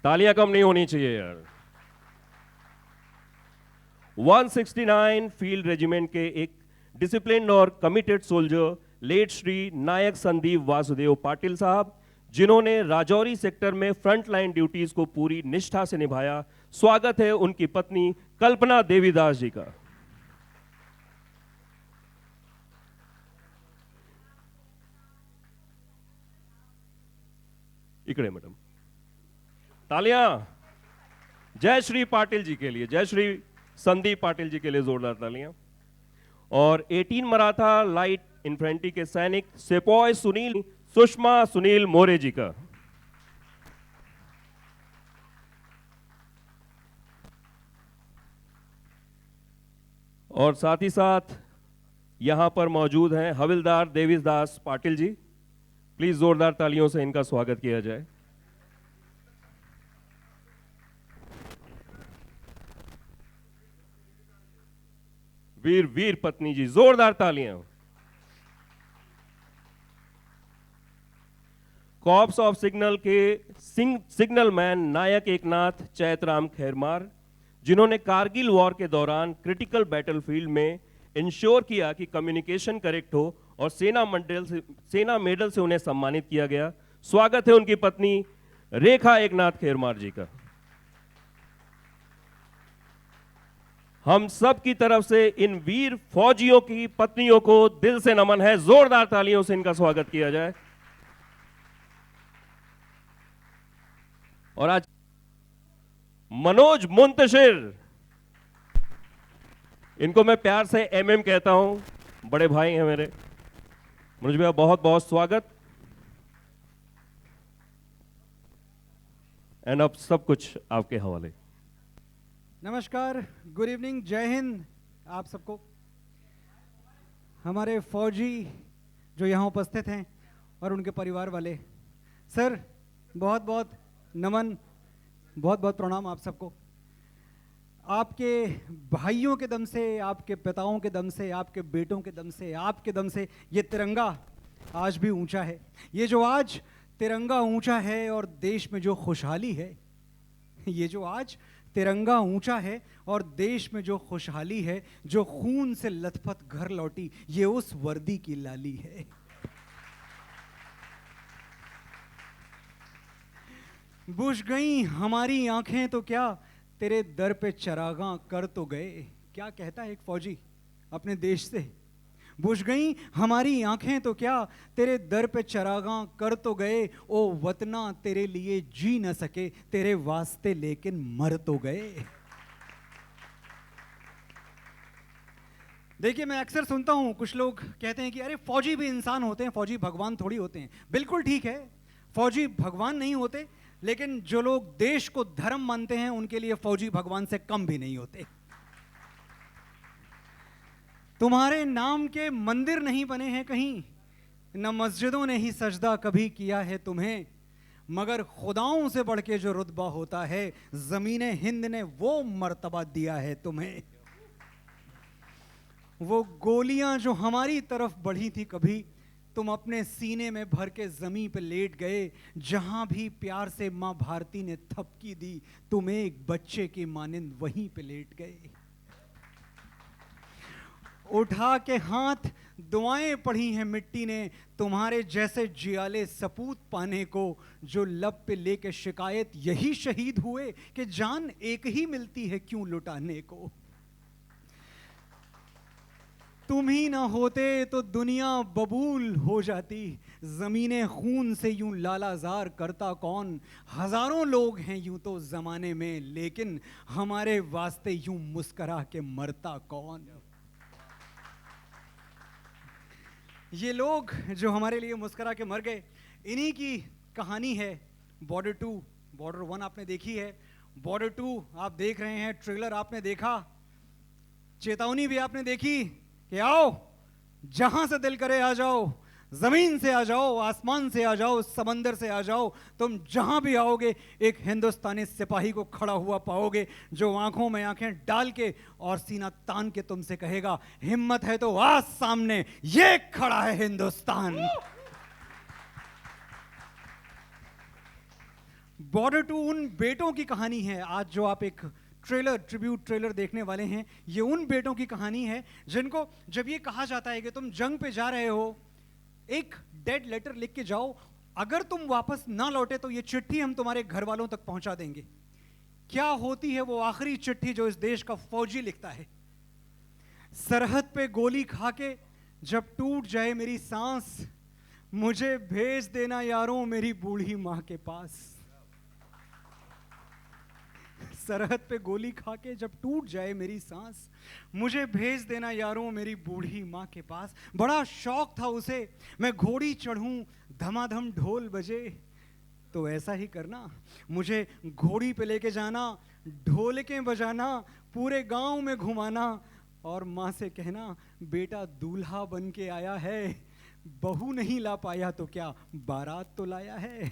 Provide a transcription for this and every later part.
तालियां कम नहीं होनी चाहिए यार। 169 फील्ड रेजिमेंट के एक डिसिप्लिन और कमिटेड सोल्जर लेट श्री नायक संदीप वासुदेव पाटिल साहब, जिन्होंने राजौरी सेक्टर में फ्रंट लाइन ड्यूटीज को पूरी निष्ठा से निभाया। स्वागत है उनकी पत्नी कल्पना देवीदास जी का। इकड़े मैडम, तालियां जय श्री पाटिल जी के लिए, जय श्री संदीप पाटिल जी के लिए जोरदार तालियां। और 18 मराठा लाइट इन्फेंट्री के सैनिक सेपॉय सुनील सुषमा सुनील मोरे जी का। और साथ ही साथ यहां पर मौजूद हैं हविलदार देवीदास पाटिल जी। प्लीज जोरदार तालियों से इनका स्वागत किया जाए। वीर वीर पत्नी जी, जोरदार तालियां। कॉर्प्स ऑफ सिग्नल के सिग्नल मैन नायक एकनाथ चैतराम खैरमार, जिन्होंने कारगिल वॉर के दौरान क्रिटिकल बैटलफील्ड में इंश्योर किया कि कम्युनिकेशन करेक्ट हो और सेना मेडल से उन्हें सम्मानित किया गया। स्वागत है उनकी पत्नी रेखा एकनाथ खैरमार जी का। हम सब की तरफ से इन वीर फौजियों की पत्नियों को दिल से नमन है। जोरदार तालियों से इनका स्वागत किया जाए। और आज मनोज मुंतशिर, इनको मैं प्यार से एमएम कहता हूं, बड़े भाई हैं मेरे। मनोज भैया बहुत बहुत स्वागत। एंड अब सब कुछ आपके हवाले। नमस्कार, गुड इवनिंग, जय हिंद आप सबको। हमारे फौजी जो यहाँ उपस्थित हैं और उनके परिवार वाले, सर बहुत बहुत नमन, बहुत बहुत प्रणाम आप सबको। आपके भाइयों के दम से, आपके पिताओं के दम से, आपके बेटों के दम से, आपके दम से ये तिरंगा आज भी ऊंचा है। ये जो आज तिरंगा ऊंचा है और देश में जो खुशहाली है, ये जो आज तिरंगा ऊंचा है और देश में जो खुशहाली है, जो खून से लथपथ घर लौटी, ये उस वर्दी की लाली है। बुझ गई हमारी आंखें तो क्या, तेरे दर पे चरागां कर तो गए। क्या कहता है एक फौजी अपने देश से? बुझ गई हमारी आंखें तो क्या, तेरे दर पे चरागां कर तो गए। ओ वतना तेरे लिए जी न सके, तेरे वास्ते लेकिन मर तो गए। देखिए, मैं अक्सर सुनता हूं कुछ लोग कहते हैं कि अरे फौजी भी इंसान होते हैं, फौजी भगवान थोड़ी होते हैं। बिल्कुल ठीक है, फौजी भगवान नहीं होते, लेकिन जो लोग देश को धर्म मानते हैं उनके लिए फौजी भगवान से कम भी नहीं होते। तुम्हारे नाम के मंदिर नहीं बने हैं कहीं, न मस्जिदों ने ही सजदा कभी किया है तुम्हें, मगर खुदाओं से बढ़ के जो रुतबा होता है, जमीने हिंद ने वो मर्तबा दिया है तुम्हें। वो गोलियां जो हमारी तरफ बढ़ी थी कभी, तुम अपने सीने में भर के जमीन पे लेट गए। जहां भी प्यार से मां भारती ने थपकी दी, तुम एक बच्चे की मानिंद वहीं पे लेट गए। उठा के हाथ दुआएं पढ़ी हैं मिट्टी ने, तुम्हारे जैसे जियाले सपूत पाने को, जो लब पे लेके शिकायत यही शहीद हुए कि जान एक ही मिलती है क्यों लुटाने को। तुम ही ना होते तो दुनिया बबूल हो जाती, जमीने खून से यूं लालाजार करता कौन। हजारों लोग हैं यूं तो जमाने में, लेकिन हमारे वास्ते यूं मुस्करा के मरता कौन। ये लोग जो हमारे लिए मुस्करा के मर गए, इन्हीं की कहानी है बॉर्डर 2। बॉर्डर 1 आपने देखी है, बॉर्डर 2 आप देख रहे हैं, ट्रेलर आपने देखा, चेतावनी भी आपने देखी कि आओ जहां से दिल करे आ जाओ, जमीन से आ जाओ, आसमान से आ जाओ, समंदर से आ जाओ, तुम जहां भी आओगे एक हिंदुस्तानी सिपाही को खड़ा हुआ पाओगे, जो आंखों में आंखें डाल के और सीना तान के तुमसे कहेगा, हिम्मत है तो आज सामने, ये खड़ा है हिंदुस्तान। बॉर्डर टू उन बेटों की कहानी है। आज जो आप एक ट्रिब्यूट ट्रेलर देखने वाले हैं, ये उन बेटों की कहानी है जिनको जब ये कहा जाता है कि तुम जंग पे जा रहे हो, एक डेड लेटर लिख के जाओ, अगर तुम वापस ना लौटे तो ये चिट्ठी हम तुम्हारे घर वालों तक पहुंचा देंगे। क्या होती है वो आखिरी चिट्ठी जो इस देश का फौजी लिखता है? सरहद पे गोली खा के जब टूट जाए मेरी सांस, मुझे भेज देना यारों मेरी बूढ़ी माँ के पास। सरहद पे गोली खा के जब टूट जाए मेरी सांस, मुझे भेज देना यारों मेरी बूढ़ी माँ के पास। बड़ा शौक था उसे मैं घोड़ी चढ़ूं, धमाधम ढोल बजे, तो ऐसा ही करना, मुझे घोड़ी पे लेके जाना, ढोलकें बजाना, पूरे गांव में घुमाना, और माँ से कहना बेटा दूल्हा बन के आया है, बहू नहीं ला पाया तो क्या बारात तो लाया है।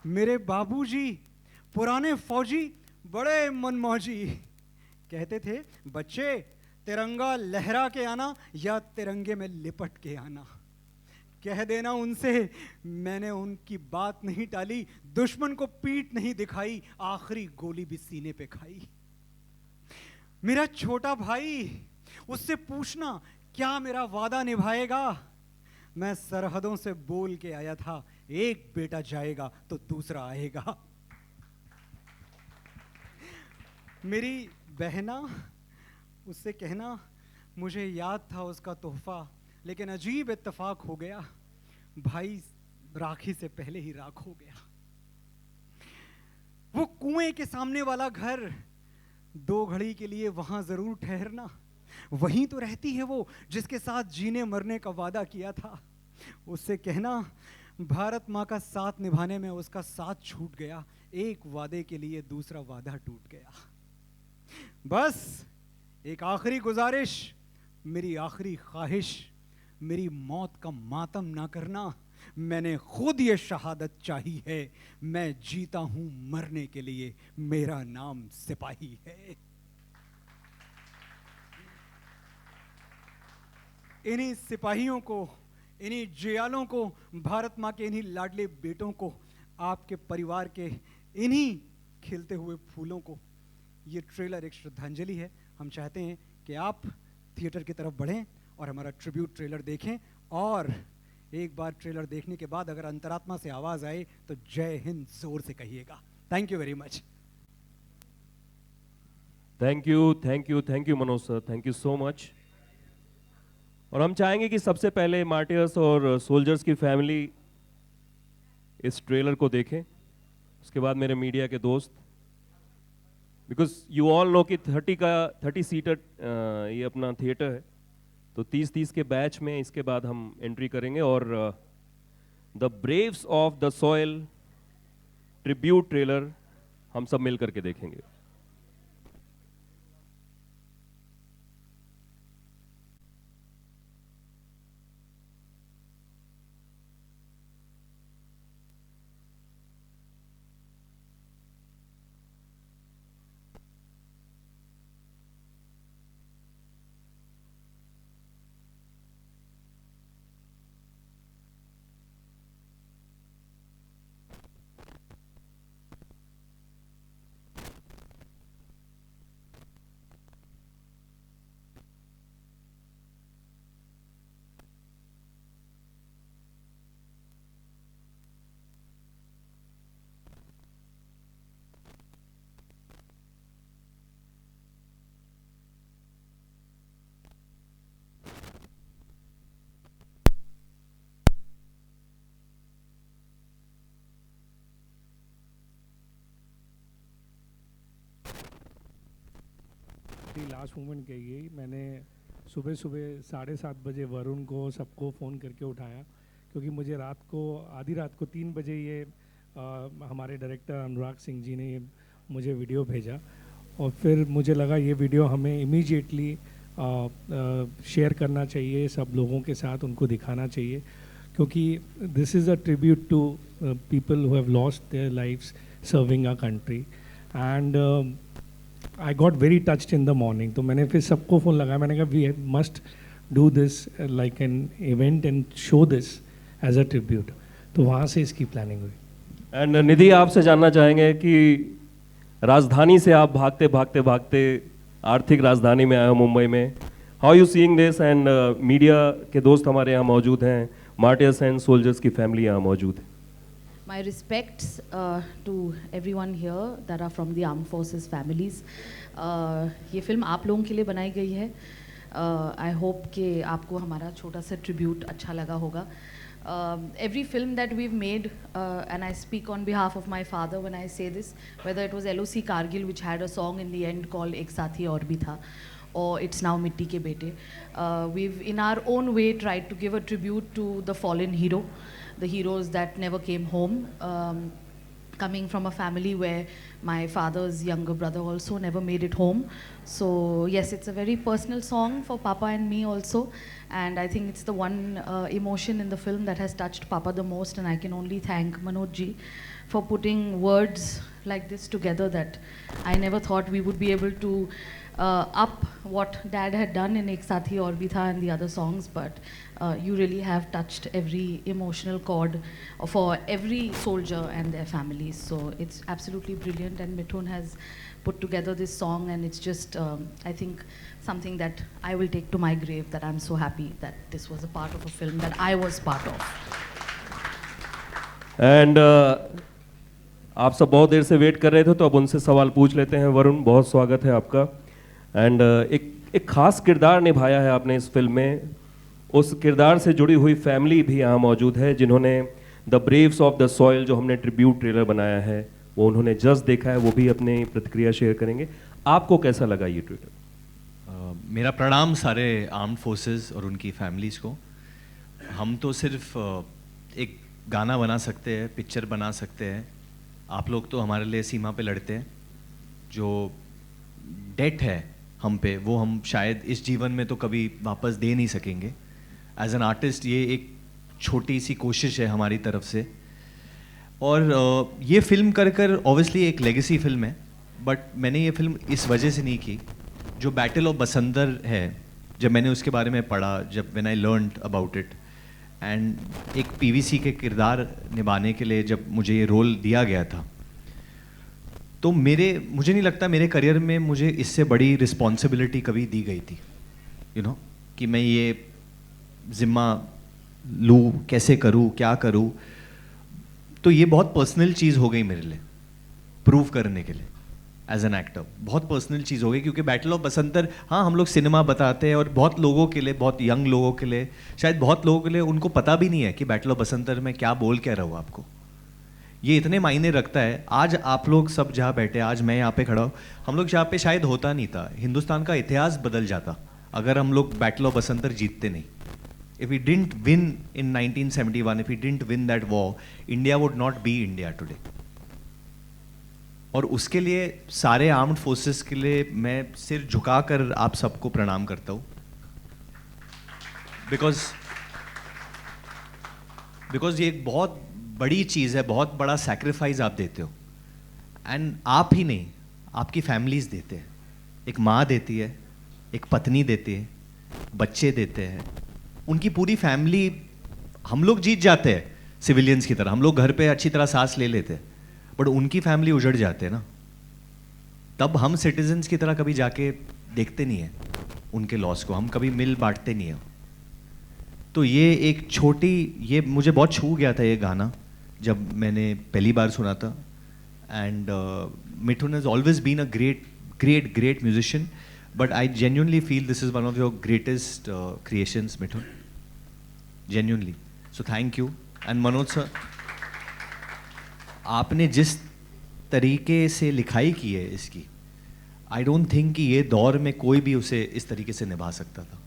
मेरे बाबूजी पुराने फौजी बड़े मनमौजी, कहते थे बच्चे तिरंगा लहरा के आना या तिरंगे में लिपट के आना। कह देना उनसे मैंने उनकी बात नहीं टाली, दुश्मन को पीठ नहीं दिखाई, आखिरी गोली भी सीने पे खाई। मेरा छोटा भाई, उससे पूछना क्या मेरा वादा निभाएगा। मैं सरहदों से बोल के आया था, एक बेटा जाएगा तो दूसरा आएगा। मेरी बहना, उससे कहना मुझे याद था उसका तोहफा, लेकिन अजीब इत्तेफाक हो गया, भाई राखी से पहले ही राख हो गया। वो कुएं के सामने वाला घर, 2 घड़ी के लिए वहां जरूर ठहरना, वहीं तो रहती है वो जिसके साथ जीने मरने का वादा किया था। उससे कहना भारत माँ का साथ निभाने में उसका साथ छूट गया, एक वादे के लिए दूसरा वादा टूट गया। बस एक आखिरी गुजारिश, मेरी आखिरी ख्वाहिश, मेरी मौत का मातम ना करना। मैंने खुद ये शहादत चाही है, मैं जीता हूं मरने के लिए, मेरा नाम सिपाही है। इन्हीं सिपाहियों को, इन्हीं जियालों को, भारत माँ के इन्हीं लाडले बेटों को, आपके परिवार के इन्हीं खिलते हुए फूलों को ये ट्रेलर एक श्रद्धांजलि है। हम चाहते हैं कि आप थिएटर की तरफ बढ़ें और हमारा ट्रिब्यूट ट्रेलर देखें, और एक बार ट्रेलर देखने के बाद अगर अंतरात्मा से आवाज आए तो जय हिंद जोर से कहिएगा। Thank you very much. Thank you Manoj sir, thank you so much. और हम चाहेंगे कि सबसे पहले मार्टियर्स और सोल्जर्स की फैमिली इस ट्रेलर को देखें, उसके बाद मेरे मीडिया के दोस्त, बिकॉज यू ऑल नो कि 30 सीटर ये अपना थिएटर है, तो 30 के बैच में इसके बाद हम एंट्री करेंगे और the Braves of the soil tribute trailer हम सब मिल करके देखेंगे। लास्ट मोमेंट गई, मैंने सुबह 7:30 बजे वरुण को सबको फ़ोन करके उठाया, क्योंकि मुझे आधी रात को 3 बजे ये हमारे डायरेक्टर अनुराग सिंह जी ने मुझे वीडियो भेजा, और फिर मुझे लगा ये वीडियो हमें इमीडिएटली शेयर करना चाहिए सब लोगों के साथ, उनको दिखाना चाहिए, क्योंकि this is a tribute to people who have lost their lives serving our country. And I got very touched in the morning, तो मैंने फिर सबको फ़ोन लगाया, मैंने कहा we must do this like an event and show this as a tribute. तो वहाँ से इसकी प्लानिंग हुई। एंड निधि, आपसे जानना चाहेंगे कि राजधानी से आप भागते भागते भागते आर्थिक राजधानी में आए हो मुंबई में, how you seeing this? And media के दोस्त हमारे यहाँ मौजूद हैं, मार्टियर्स एंड सोल्जर्स की फैमिली यहाँ मौजूद है। My respects to everyone here that are from the armed forces families. ये फिल्म आप लोगों के लिए बनाई गई है। I hope कि आपको हमारा छोटा सा ट्रिब्यूट अच्छा लगा होगा। Every film that we've made, and I speak on behalf of my father when I say this, whether it was LOC Kargil, which had a song in the end called Ek Saathi Aur Bhi Tha, or it's now Mitti Ke Bete, we've in our own way tried to give a tribute to the fallen hero, the heroes that never came home, coming from a family where my father's younger brother also never made it home. So yes, it's a very personal song for Papa and me also, and I think it's the one emotion in the film that has touched Papa the most, and I can only thank Manoj ji for putting words like this together that I never thought we would be able to up what Dad had done in Ek Saathi Aur Bhi Tha and the other songs, but you really have touched every emotional chord for every soldier and their families. So it's absolutely brilliant, and Mithun has put together this song, and it's just, I think, something that I will take to my grave, that I'm so happy that this was a part of a film that I was part of. And आप सब बहुत देर से wait कर रहे थे, तो अब उनसे सवाल पूछ लेते हैं। वरुण, बहुत स्वागत है आपका। एंड एक खास किरदार निभाया है आपने इस फिल्म में, उस किरदार से जुड़ी हुई फैमिली भी यहाँ मौजूद है, जिन्होंने the Braves of the soil, जो हमने ट्रिब्यूट ट्रेलर बनाया है, वो उन्होंने जस्ट देखा है, वो भी अपनी प्रतिक्रिया शेयर करेंगे। आपको कैसा लगा ये ट्रेलर? मेरा प्रणाम सारे आर्म्ड फोर्सेस और उनकी फैमिलीज़ को। हम तो सिर्फ एक गाना बना सकते हैं, पिक्चर बना सकते हैं। आप लोग तो हमारे लिए सीमा पे लड़ते हैं। जो डेट है हम पे, वो हम शायद इस जीवन में तो कभी वापस दे नहीं सकेंगे। एज एन आर्टिस्ट ये एक छोटी सी कोशिश है हमारी तरफ से, और ये फिल्म कर कर ऑब्वियसली एक लेगेसी फिल्म है, बट मैंने ये फिल्म इस वजह से नहीं की। जो बैटल ऑफ बसंतर है, जब मैंने उसके बारे में पढ़ा, जब when I learned about it, and एक पीवीसी के किरदार निभाने के लिए जब मुझे ये रोल दिया गया था, तो मुझे नहीं लगता मेरे करियर में मुझे इससे बड़ी रिस्पॉन्सिबिलिटी कभी दी गई थी, यू नो, कि मैं ये जिम्मा लूँ, कैसे करूँ, क्या करूँ। तो ये बहुत पर्सनल चीज़ हो गई मेरे लिए प्रूव करने के लिए एज एन एक्टर। बहुत पर्सनल चीज़ हो गई, क्योंकि बैटल ऑफ बसंतर, हाँ हम लोग सिनेमा बताते हैं, और बहुत लोगों के लिए, बहुत यंग लोगों के लिए, शायद बहुत लोगों के लिए उनको पता भी नहीं है कि बैटल ऑफ बसंतर में क्या बोल क्या रहा हूँ आपको। ये इतने मायने रखता है। आज आप लोग सब जहाँ बैठे, आज मैं यहाँ पे खड़ा हूँ, हम लोग जहाँ पे शायद होता नहीं था, हिंदुस्तान का इतिहास बदल जाता अगर हम लोग बैटल ऑफ बसंतर जीतते नहीं। If we didn't win in 1971, if we didn't win that war, India would not be India today. और उसके लिए सारे आर्म्ड फोर्सेस के लिए मैं सिर झुकाकर आप सबको प्रणाम करता हूँ, बिकॉज ये एक बहुत बड़ी चीज़ है, बहुत बड़ा सैक्रिफाइस आप देते हो। एंड आप ही नहीं, आपकी फैमिलीज देते हैं। एक माँ देती है, एक पत्नी देती है, बच्चे देते हैं, उनकी पूरी फैमिली। हम लोग जीत जाते हैं सिविलियंस की तरह, हम लोग घर पे अच्छी तरह सांस ले लेते हैं, बट उनकी फैमिली उजड़ जाते हैं ना, तब हम सिटीजन्स की तरह कभी जाके देखते नहीं हैं उनके लॉस को, हम कभी मिल बांटते नहीं हैं। तो ये एक छोटी, ये मुझे बहुत छू गया था ये गाना जब मैंने पहली बार सुना था। And Mithun has always been a great musician, but I genuinely feel this is one of your greatest creations, Mithun. Genuinely. So thank you. And Manoj sir, आपने जिस तरीके से लिखाई की है इसकी, I don't think कि ये दौर में कोई भी उसे इस तरीके से निभा सकता था।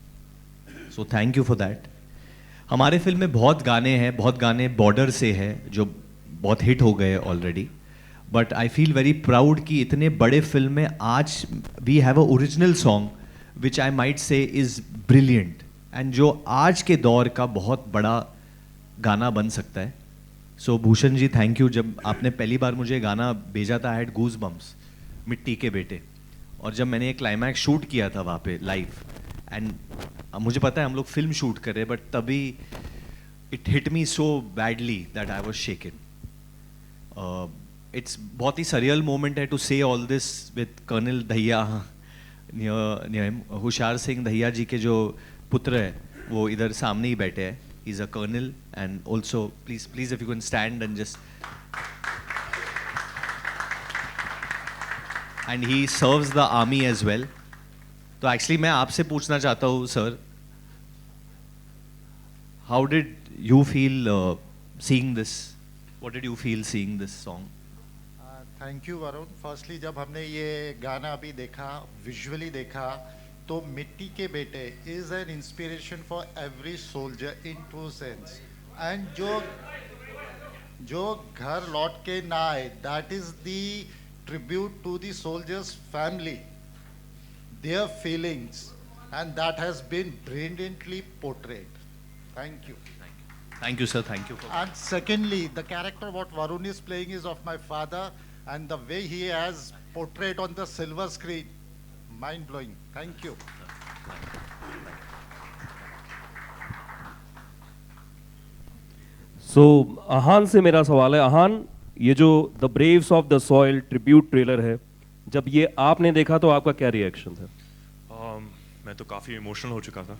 So thank you for that. हमारे फिल्म में बहुत गाने हैं, बहुत गाने बॉर्डर से हैं जो बहुत हिट हो गए already, but I feel very proud कि इतने बड़े फिल्म में आज we have a original song which I might say is brilliant, and जो आज के दौर का बहुत बड़ा गाना बन सकता है। सो भूषण जी, थैंक यू। जब आपने पहली बार मुझे गाना भेजा था, आई हैड गूज बम्स, मिट्टी के बेटे, और जब मैंने एक क्लाइमैक्स शूट किया था वहाँ पे लाइव, एंड मुझे पता है हम लोग फिल्म शूट कर रहे हैं, बट तभी it hit me so badly that I was shaken. It's बहुत ही surreal moment है to say all this with Colonel Dahia near him. Hoshiyar Singh Dahiya जी के जो पुत्र है वो इधर सामने ही बैठे हैं. He's a colonel and also please if you can stand and just. And he serves the army as well. तो actually मैं आपसे पूछना चाहता हूँ sir, how did you feel seeing this? What did you feel seeing this song? Thank you Varun. Firstly जब हमने ये गाना अभी देखा, विजुअली देखा, तो मिट्टी के बेटे is an inspiration for every soldier in true sense. And जो घर लौट के ना आए, that is the tribute to the soldiers family, their feelings, and that has been brilliantly portrayed. Thank you. Thank you, sir. Thank you. And secondly, the character what Varun is playing is of my father, and the way he has portrayed on the silver screen, mind-blowing. Thank you. सो आहान से मेरा सवाल है. आहान, ये जो the Braves of the soil tribute trailer है, जब ये आपने देखा तो आपका क्या रिएक्शन था? मैं तो काफ़ी इमोशनल हो चुका था.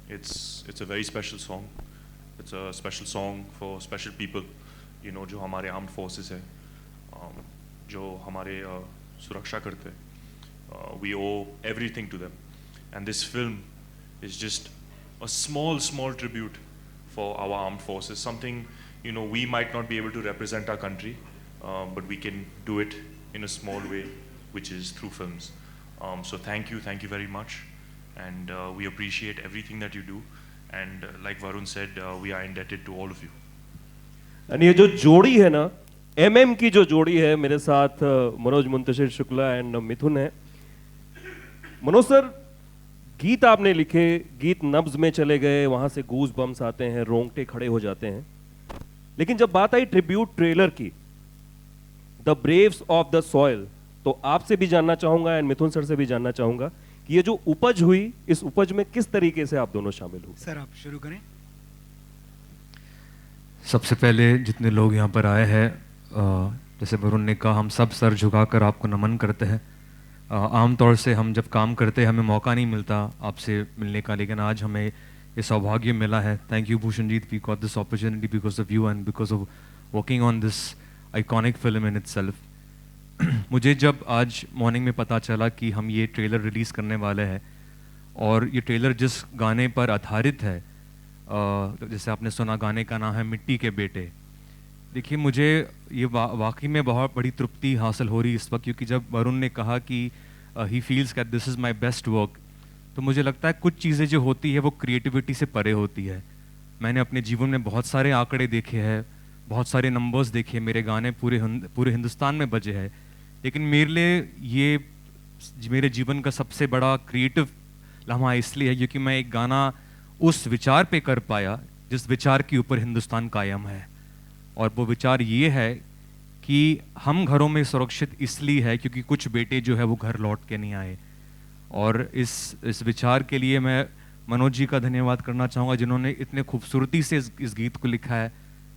It's a very special song. It's a special song for special people, you know, जो हमारे armed forces है, जो हमारे सुरक्षा करते हैं. We owe everything to them, and this film is just a small tribute for our armed forces. Something, you know, we might not be able to represent our country, but we can do it in a small way, which is through films. So thank you very much, and we appreciate everything that you do. And like Varun said, we are indebted to all of you. And ये जो जोड़ी है ना, MM की जो जोड़ी है, मेरे साथ मनोज मुंतशिर शुक्ला एंड मिथुन है. मनोज सर, गीत आपने लिखे, गीत नब्ज में चले गए, वहां से गूज बम्स आते हैं, रोंगटे खड़े हो जाते हैं. लेकिन जब बात आई ट्रिब्यूट ट्रेलर की, the Braves of the soil, तो आपसे भी जानना चाहूंगा एंड मिथुन सर से भी जानना चाहूंगा कि ये जो उपज हुई, इस उपज में किस तरीके से आप दोनों शामिल हुए? सर आप शुरू करें. सबसे पहले जितने लोग यहाँ पर आए हैं, जैसे वरुण ने कहा, हम सब सर झुकाकर आपको नमन करते हैं. आमतौर से हम जब काम करते हैं हमें मौका नहीं मिलता आपसे मिलने का, लेकिन आज हमें ये सौभाग्य मिला है. Thank you Bhushanjeet, we got this opportunity because of you and because of working on this iconic film in itself. मुझे जब आज मॉर्निंग में पता चला कि हम ये ट्रेलर रिलीज़ करने वाले हैं और ये ट्रेलर जिस गाने पर आधारित है, जैसे आपने सुना, गाने का नाम है मिट्टी के बेटे. देखिए, मुझे ये वाकई में बहुत बड़ी तृप्ति हासिल हो रही इस वक्त, क्योंकि जब वरुण ने कहा कि he feels that this is my best work, तो मुझे लगता है कुछ चीज़ें जो होती है वो क्रिएटिविटी से परे होती है. मैंने अपने जीवन में बहुत सारे आंकड़े देखे हैं, बहुत सारे नंबर्स देखे, मेरे गाने पूरे हिंदुस्तान में बजे हैं, लेकिन मेरे लिए ये मेरे जीवन का सबसे बड़ा क्रिएटिव लम्हा इसलिए है क्योंकि मैं एक गाना उस विचार पे कर पाया जिस विचार के ऊपर हिंदुस्तान कायम है. और वो विचार ये है कि हम घरों में सुरक्षित इसलिए है क्योंकि कुछ बेटे जो है वो घर लौट के नहीं आए. और इस विचार के लिए मैं मनोज जी का धन्यवाद करना चाहूँगा जिन्होंने इतने खूबसूरती से इस गीत को लिखा है.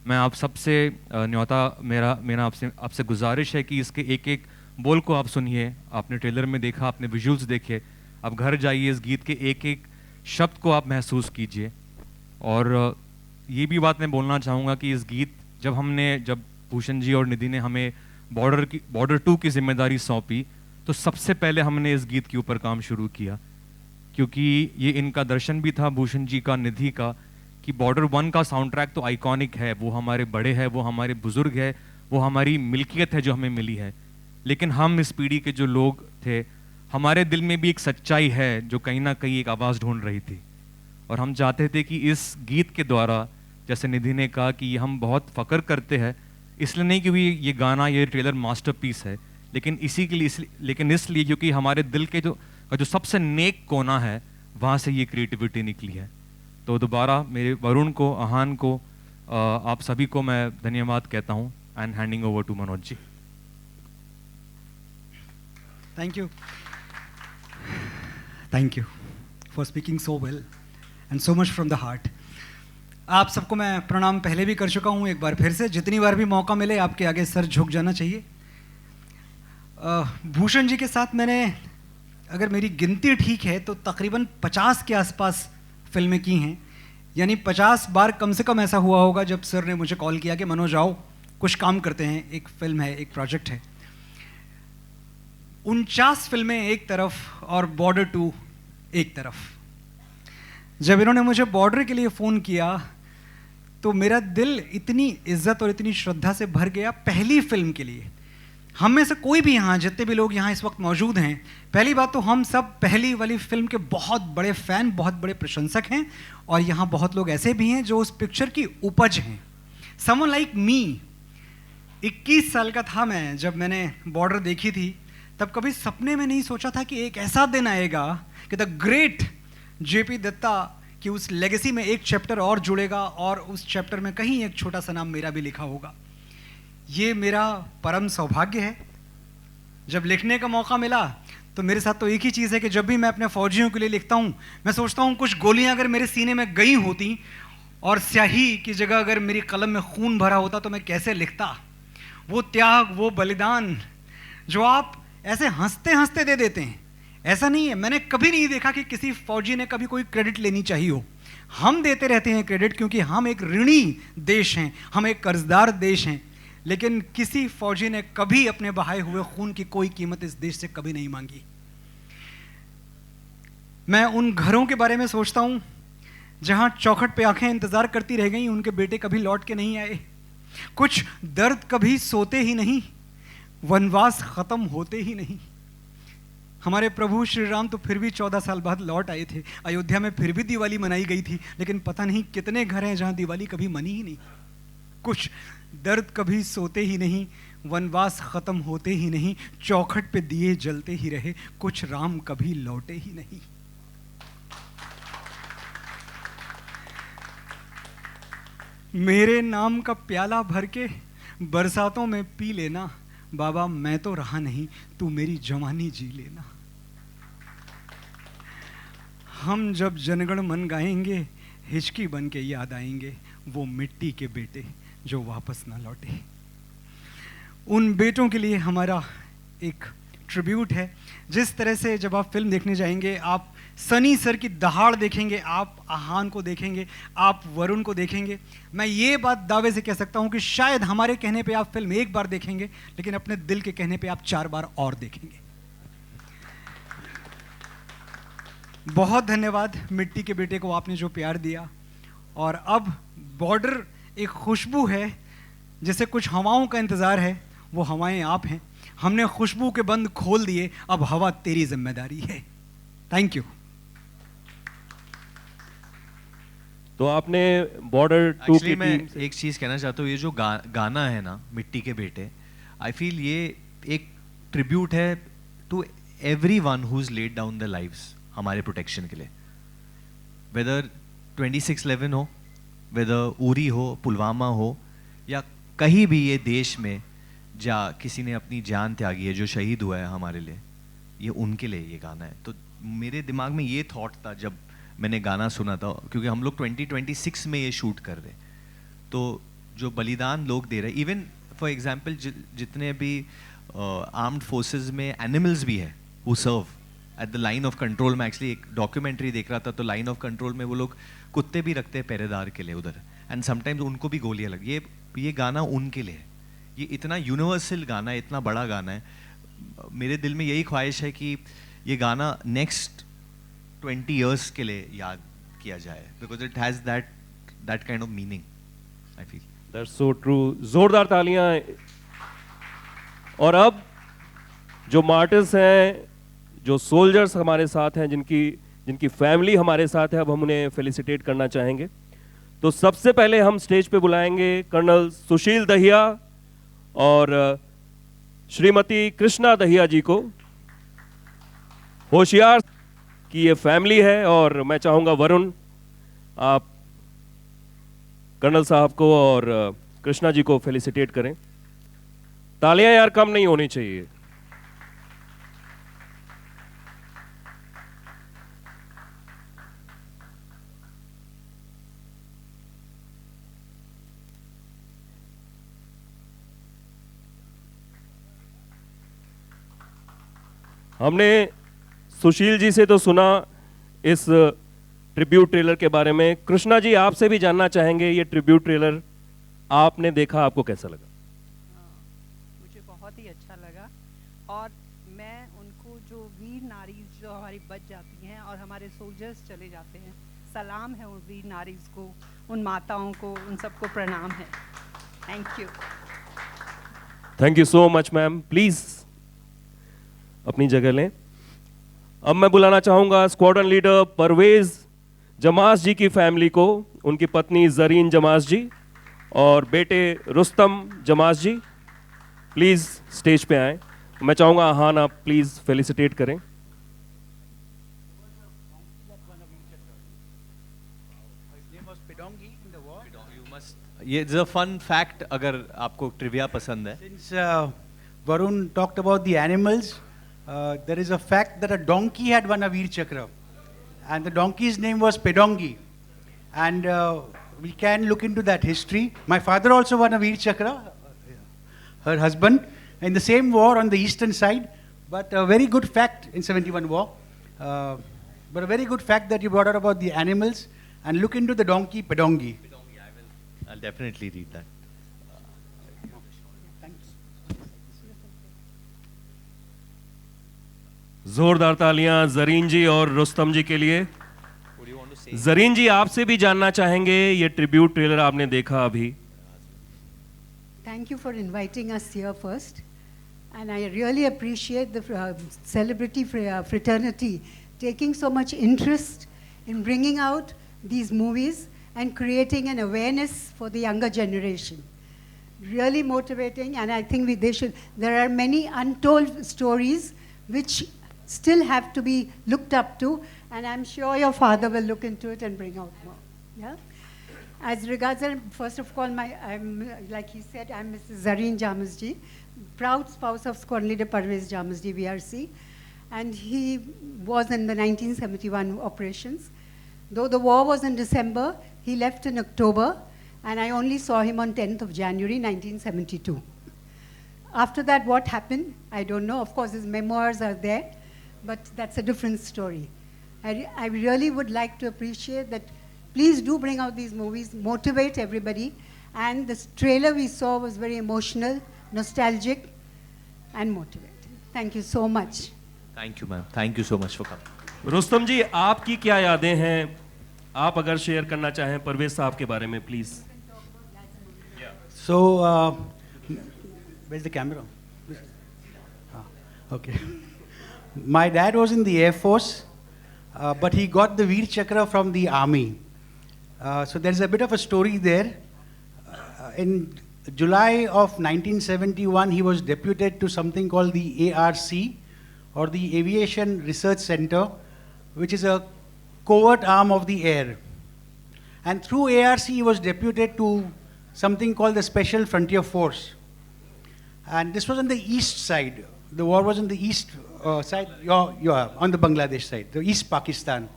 मैं आप सबसे न्योता मेरा आपसे गुजारिश है कि इसके एक एक बोल को आप सुनिए. आपने ट्रेलर में देखा, आपने विजुअल्स देखे, आप घर जाइए, इस गीत के एक एक शब्द को आप महसूस कीजिए. और ये भी बात मैं बोलना चाहूँगा कि इस गीत जब भूषण जी और निधि ने हमें बॉर्डर 2 की जिम्मेदारी सौंपी, तो सबसे पहले हमने इस गीत के ऊपर काम शुरू किया, क्योंकि ये इनका दर्शन भी था, भूषण जी का, निधि का, कि बॉर्डर 1 का साउंड ट्रैक तो आइकॉनिक है, वो हमारे बड़े हैं, वो हमारे बुजुर्ग है, वो हमारी मिल्कियत है जो हमें मिली है. लेकिन हम इस पीढ़ी के जो लोग थे, हमारे दिल में भी एक सच्चाई है जो कहीं ना कहीं एक आवाज़ ढूंढ रही थी. और हम चाहते थे कि इस गीत के द्वारा, जैसे निधि ने कहा कि हम बहुत फ़ख्र करते हैं, इसलिए नहीं क्योंकि ये गाना, ये ट्रेलर मास्टरपीस है, लेकिन इसलिए क्योंकि हमारे दिल के जो सबसे नेक कोना है, वहाँ से ये क्रिएटिविटी निकली है. तो दोबारा मेरे वरुण को, आहान को, आप सभी को मैं धन्यवाद कहता हूँ and handing over to Manoj ji. Thank you for speaking so well and so much from the heart. आप सबको मैं प्रणाम पहले भी कर चुका हूँ, एक बार फिर से, जितनी बार भी मौका मिले आपके आगे सर झुक जाना चाहिए। भूषण जी के साथ मैंने, अगर मेरी गिनती ठीक है तो तकरीबन 50 के आसपास फिल्में की हैं, यानी 50 बार कम से कम ऐसा हुआ होगा जब सर ने मुझे कॉल किया कि मनोज आओ कुछ काम करते हैं, एक फिल्म है, एक प्रोजेक्ट है। 49 फिल्में एक तरफ और बॉर्डर 2 एक तरफ। जब इन्होंने मुझे बॉर्डर के लिए फ़ोन किया तो मेरा दिल इतनी इज्जत और इतनी श्रद्धा से भर गया। पहली फिल्म के लिए हम में से कोई भी यहाँ, जितने भी लोग यहाँ इस वक्त मौजूद हैं, पहली बात तो हम सब पहली वाली फिल्म के बहुत बड़े फ़ैन, बहुत बड़े प्रशंसक हैं, और यहाँ बहुत लोग ऐसे भी हैं जो उस पिक्चर की उपज हैं। समवन लाइक मी, 21 साल का था मैं जब मैंने बॉर्डर देखी थी। तब कभी सपने में नहीं सोचा था कि एक ऐसा दिन आएगा कि द ग्रेट जेपी दत्ता की उस लेगेसी में एक चैप्टर और जुड़ेगा और उस चैप्टर में कहीं एक छोटा सा नाम मेरा भी लिखा होगा। ये मेरा परम सौभाग्य है। जब लिखने का मौका मिला तो मेरे साथ तो एक ही चीज़ है कि जब भी मैं अपने फौजियों के लिए लिखता हूँ, मैं सोचता हूँ कुछ गोलियाँ अगर मेरे सीने में गई होती और स्याही की जगह अगर मेरी कलम में खून भरा होता तो मैं कैसे लिखता। वो त्याग, वो बलिदान जो आप ऐसे हंसते हंसते दे देते हैं, ऐसा नहीं है। मैंने कभी नहीं देखा कि किसी फौजी ने कभी कोई क्रेडिट लेनी चाहिए हो। हम देते रहते हैं क्रेडिट क्योंकि हम एक ऋणी देश हैं, हम एक कर्जदार देश हैं, लेकिन किसी फौजी ने कभी अपने बहाए हुए खून की कोई कीमत इस देश से कभी नहीं मांगी। मैं उन घरों के बारे में सोचता हूं जहां चौखट पे आंखें इंतजार करती रह गईं, उनके बेटे कभी लौट के नहीं आए। कुछ दर्द कभी सोते ही नहीं, वनवास खत्म होते ही नहीं। हमारे प्रभु श्री राम तो फिर भी 14 साल बाद लौट आए थे। अयोध्या में फिर भी दिवाली मनाई गई थी, लेकिन पता नहीं कितने घर हैं जहां दिवाली कभी मनी ही नहीं। कुछ दर्द कभी सोते ही नहीं, वनवास खत्म होते ही नहीं, चौखट पे दिए जलते ही रहे, कुछ राम कभी लौटे ही नहीं। मेरे नाम का प्याला भर के बरसातों में पी लेना, बाबा मैं तो रहा नहीं, तू मेरी जवानी जी लेना। हम जब जनगण मन गाएंगे, हिचकी बन के याद आएंगे वो मिट्टी के बेटे जो वापस ना लौटे। उन बेटों के लिए हमारा एक ट्रिब्यूट है। जिस तरह से जब आप फिल्म देखने जाएंगे, आप सनी सर की दहाड़ देखेंगे, आप आहान को देखेंगे, आप वरुण को देखेंगे, मैं ये बात दावे से कह सकता हूं कि शायद हमारे कहने पे आप फिल्म एक बार देखेंगे, लेकिन अपने दिल के कहने पे आप 4 बार और देखेंगे। बहुत धन्यवाद मिट्टी के बेटे को, आपने जो प्यार दिया। और अब बॉर्डर एक खुशबू है, जिसे कुछ हवाओं का इंतजार है, वो हवाएं आप हैं। हमने खुशबू के बंद खोल दिए, अब हवा तेरी जिम्मेदारी है। Thank you. तो आपने बॉर्डर 2 एक्चुअली की मैं टीम से एक चीज़ कहना चाहता हूँ, ये जो गाना है ना मिट्टी के बेटे, आई फील ये एक ट्रिब्यूट है to everyone who is laid down the lives हमारे प्रोटेक्शन के लिए। वेदर 26/11 हो, वेदर उरी हो, पुलवामा हो, या कहीं भी ये देश में किसी ने अपनी जान त्यागी है, जो शहीद हुआ है हमारे लिए, ये उनके लिए ये गाना है। तो मेरे दिमाग में ये थॉट था जब मैंने गाना सुना था, क्योंकि हम लोग 2026 में ये शूट कर रहे, तो जो बलिदान लोग दे रहे, इवन फॉर एग्जांपल जितने भी आर्म्ड फोर्सेस में एनिमल्स भी है who serve at the line of control. मैं एक्चुअली एक डॉक्यूमेंट्री देख रहा था, तो लाइन ऑफ कंट्रोल में वो लोग कुत्ते भी रखते हैं पहरेदार के लिए उधर, एंड समटाइम्स उनको भी गोलियां लग। ये गाना उनके लिए है। ये इतना यूनिवर्सल गाना है, इतना बड़ा गाना है। मेरे दिल में यही ख्वाहिश है कि ये गाना नेक्स्ट 20 years के लिए याद किया जाए, because it has that kind of meaning, I feel. That's so true. जोरदार तालियां। और अब जो मार्टिर्स हैं, जो सोल्जर्स हमारे साथ हैं, जिनकी फैमिली हमारे साथ है, अब हम उन्हें फेलिसिटेट करना चाहेंगे। तो सबसे पहले हम स्टेज पे बुलाएंगे कर्नल सुशील दहिया और श्रीमती कृष्णा दहिया जी को। होशियार की ये फैमिली है, और मैं चाहूंगा वरुण आप कर्नल साहब को और कृष्णा जी को फेलिसिटेट करें। तालियां यार कम नहीं होनी चाहिए। हमने सुशील जी से तो सुना इस ट्रिब्यूट ट्रेलर के बारे में। कृष्णा जी, आपसे भी जानना चाहेंगे, ये ट्रिब्यूट ट्रेलर आपने देखा, आपको कैसा लगा? मुझे बहुत ही अच्छा लगा और मैं उनको जो वीर नारी जो हमारी बच जाती हैं और हमारे सोल्जर्स चले जाते हैं, सलाम है उन वीर नारीज को, उन माताओं को, उन सबको प्रणाम है। Thank you. Thank you so much ma'am. Please अपनी जगह लें। अब मैं बुलाना चाहूंगा स्क्वाड्रन लीडर परवेज जमास जी की फैमिली को, उनकी पत्नी जरीन जमास जी और बेटे रुस्तम जमास जी। प्लीज स्टेज पे आए। मैं चाहूंगा आहान आप प्लीज फेलिसिटेट करें। ये इज अ फन फैक्ट अगर आपको ट्रिविया पसंद है। Since Varun talked about the animals, there is a fact that a donkey had won a Veer Chakra, and the donkey's name was Pedongi, and we can look into that history. My father also won a Veer Chakra, her husband, in the same war on the eastern side. But a very good fact in 71 war, but a very good fact that you brought out about the animals, and look into the donkey Pedongi. I'll definitely read that. जोरदार तालियां जरीन जी और रुस्तम जी के लिए। जरीन जी, आपसे भी जानना चाहेंगे, ये ट्रिब्यूट ट्रेलर आपने देखा अभी। Thank you for inviting us here first. And I really appreciate the celebrity fraternity taking so much interest in bringing out these movies and creating an awareness for the younger generation. Really motivating, and I think there are many untold stories which still have to be looked up to, and I'm sure your father will look into it and bring out more. Yeah? As regards, first of all, like he said, I'm Mrs. Zareen Jamasji, proud spouse of Squadron Leader Parvez Jamasji, VRC, and he was in the 1971 operations. Though the war was in December, he left in October, and I only saw him on 10th of January, 1972. After that, what happened? I don't know. Of course, his memoirs are there, but that's a different story. I really would like to appreciate that. Please do bring out these movies, motivate everybody. And this trailer we saw was very emotional, nostalgic, and motivating. Thank you so much. Thank you, ma'am. Thank you so much for coming. Rustam जी, आपकी क्या यादें हैं? आप अगर share करना चाहें परवेज साहब के बारे में, please. So, where's the camera? Okay. My dad was in the Air Force, but he got the Veer Chakra from the Army. So there's a bit of a story there. In July of 1971, he was deputed to something called the ARC, or the Aviation Research Center, which is a covert arm of the air. And through ARC, he was deputed to something called the Special Frontier Force. And this was on the east side. The war was on the east side, on the Bangladesh side, the East Pakistan.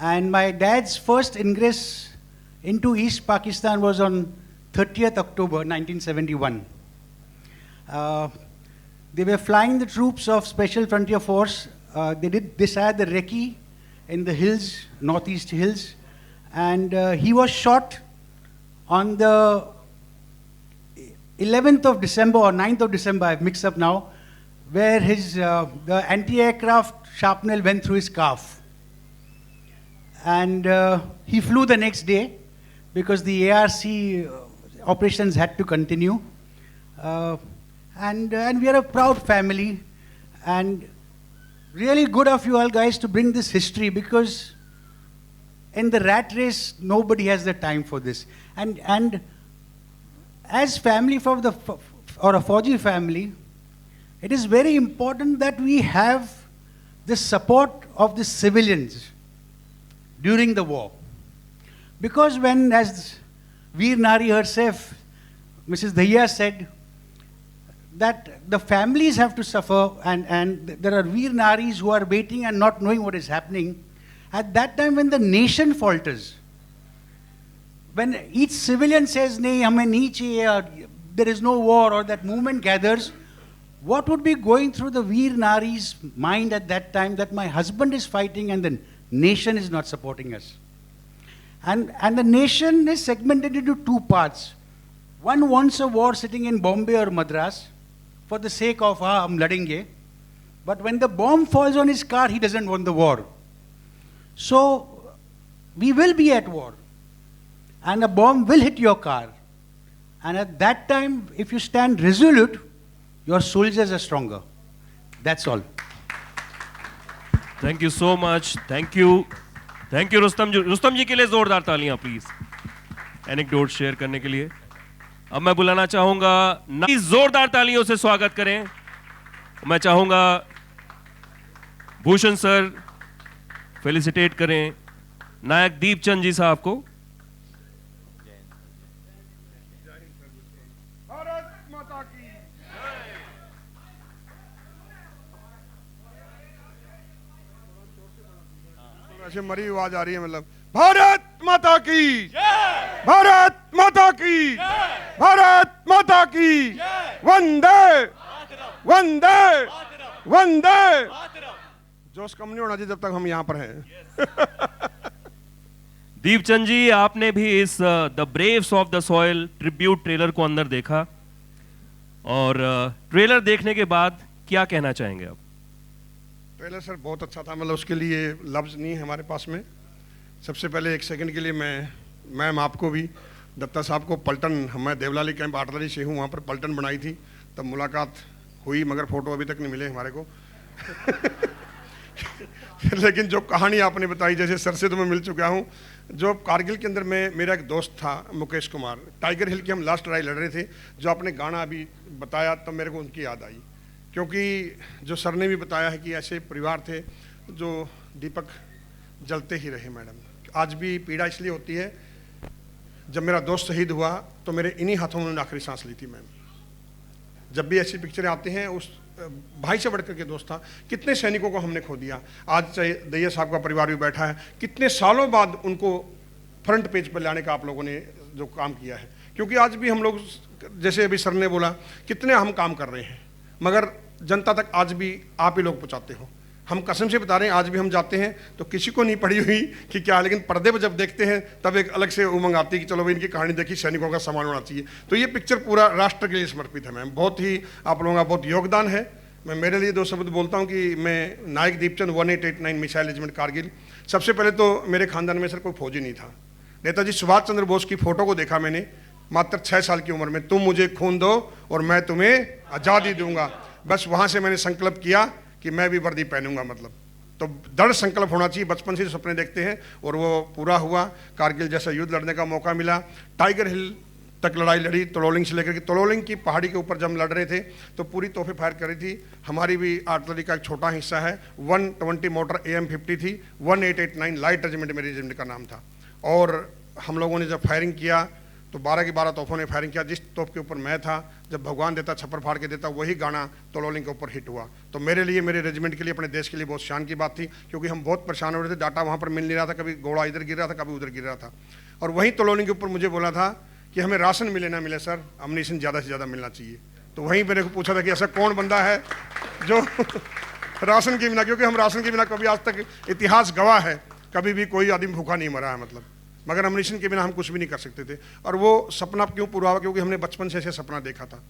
And my dad's first ingress into East Pakistan was on 30th October 1971. They were flying the troops of Special Frontier Force. They had the recce in the hills, northeast hills, and he was shot on the 11th of December or 9th of December, I've mixed up now, where the anti-aircraft shrapnel went through his calf. And he flew the next day because the ARC operations had to continue. And we are a proud family, and really good of you all guys to bring this history, because in the rat race, nobody has the time for this. And as family or a Fauji family, it is very important that we have the support of the civilians during the war. Because when, as Veer Nari herself, Mrs. Dahiya said, that the families have to suffer, and there are Veer Naris who are waiting and not knowing what is happening. At that time when the nation falters, when each civilian says, "Nahi, hame nahi chahiye," or there is no war, or that movement gathers, what would be going through the Veer Nari's mind at that time that my husband is fighting and the nation is not supporting us? And the nation is segmented into two parts. One wants a war sitting in Bombay or Madras for the sake of, hum ladenge. But when the bomb falls on his car, he doesn't want the war. So, we will be at war. And a bomb will hit your car. And at that time, if you stand resolute, your soldiers are stronger. That's all. Thank you so much. Thank you. Thank you, Rustam ji. Rustam ji के लिए जोरदार तालियां please anecdote share करने के लिए. अब मैं बुलाना चाहूंगा, जोरदार तालियों से स्वागत करें. मैं चाहूंगा भूषण सर फेलिसिटेट करें नायक दीपचंद जी साहब को. ऐसे मरी आवाज आ रही है, मतलब भारत माता की, भारत माता की, भारत माता की, वंदे वंदे वंदे. जोश कम नहीं होना चाहिए जब तक हम यहाँ पर हैं. दीपचंद जी, आपने भी इस the Braves of the soil tribute trailer को अंदर देखा और ट्रेलर देखने के बाद क्या कहना चाहेंगे आप? ट्रेलर सर बहुत अच्छा था, मतलब उसके लिए लफ्ज़ नहीं है हमारे पास में. सबसे पहले एक सेकंड के लिए मैं मैम आपको भी, दत्ता साहब को पलटन, मैं देवलाली कैंप आर्टलरी से हूँ, वहाँ पर पलटन बनाई थी, तब मुलाकात हुई, मगर फ़ोटो अभी तक नहीं मिले हमारे को. लेकिन जो कहानी आपने बताई, जैसे सर से तो मैं मिल चुका हूँ, जो कारगिल के अंदर में मेरा एक दोस्त था मुकेश कुमार, टाइगर हिल की हम लास्ट लड़ाई लड़ रहे थे, जो आपने गाना अभी बताया तब मेरे को उनकी याद आई. क्योंकि जो सर ने भी बताया है कि ऐसे परिवार थे जो दीपक जलते ही रहे. मैडम, आज भी पीड़ा इसलिए होती है, जब मेरा दोस्त शहीद हुआ तो मेरे इन्हीं हाथों में उन्होंने आखिरी सांस ली थी. मैम, जब भी ऐसी पिक्चरें आती हैं, उस भाई से बढ़कर के दोस्त था. कितने सैनिकों को हमने खो दिया. आज चाहे दैया साहब का परिवार भी बैठा है, कितने सालों बाद उनको फ्रंट पेज पर लाने का आप लोगों ने जो काम किया है. क्योंकि आज भी हम लोग, जैसे अभी सर ने बोला, कितने हम काम कर रहे हैं, मगर जनता तक आज भी आप ही लोग पहुंचाते हो. हम कसम से बता रहे हैं, आज भी हम जाते हैं तो किसी को नहीं पड़ी हुई कि क्या, लेकिन पर्दे पर जब देखते हैं तब एक अलग से उमंग आती है कि चलो भाई इनकी कहानी देखी, सैनिकों का सम्मान होना चाहिए. तो ये पिक्चर पूरा राष्ट्र के लिए समर्पित है. मैम, बहुत ही आप लोगों का बहुत योगदान है. मैं मेरे लिए दो शब्द बोलता हूँ कि मैं नायक दीपचंद 1889 मिसाइल रेजिमेंट कारगिल. सबसे पहले तो मेरे खानदान में सर कोई फौजी नहीं था. नेताजी सुभाष चंद्र बोस की फोटो को देखा मैंने मात्र 6 साल की उम्र में, तुम मुझे खून दो और मैं तुम्हें आज़ादी दूंगा. बस वहाँ से मैंने संकल्प किया कि मैं भी वर्दी पहनूंगा. मतलब तो दृढ़ संकल्प होना चाहिए. बचपन से सपने देखते हैं और वो पूरा हुआ. कारगिल जैसा युद्ध लड़ने का मौका मिला. टाइगर हिल तक लड़ाई लड़ी, तलोलिंग से लेकर के. तलोलिंग की पहाड़ी के ऊपर जब हम लड़ रहे थे तो पूरी तोहफे फायर कर रही थी. हमारी भी आर्टिलरी का एक छोटा हिस्सा है. 120 मोटर AM-50 थी. 1889 लाइट रेजिमेंट मेरे रेजिमेंट का नाम था. और हम लोगों ने जब फायरिंग किया तो 12 की 12 तोपों ने फायरिंग किया. जिस तोप के ऊपर मैं था, जब भगवान देता छप्पर फाड़ के देता, वही गाना तलोलिंग के ऊपर हिट हुआ. तो मेरे लिए, मेरे रेजिमेंट के लिए, अपने देश के लिए बहुत शान की बात थी. क्योंकि हम बहुत परेशान हो रहे थे, डाटा वहाँ पर मिल नहीं रहा था, कभी घोड़ा इधर गिर रहा था, कभी उधर गिर रहा था. और वहीं तलोलिंग के ऊपर मुझे बोला था कि हमें राशन मिले ना मिले सर, अम्युनिशन ज़्यादा से ज़्यादा मिलना चाहिए. तो वहीं मेरे को पूछा था कि ऐसा कौन बंदा है जो राशन के बिना, क्योंकि हम राशन के बिना कभी आज तक इतिहास गवाह है, कभी भी कोई आदमी भूखा नहीं मरा है. मतलब मगर अम्युनिशन के बिना हम कुछ भी नहीं कर सकते थे. और वो सपना क्यों पूरा हुआ? क्योंकि हमने बचपन से ऐसे सपना देखा था.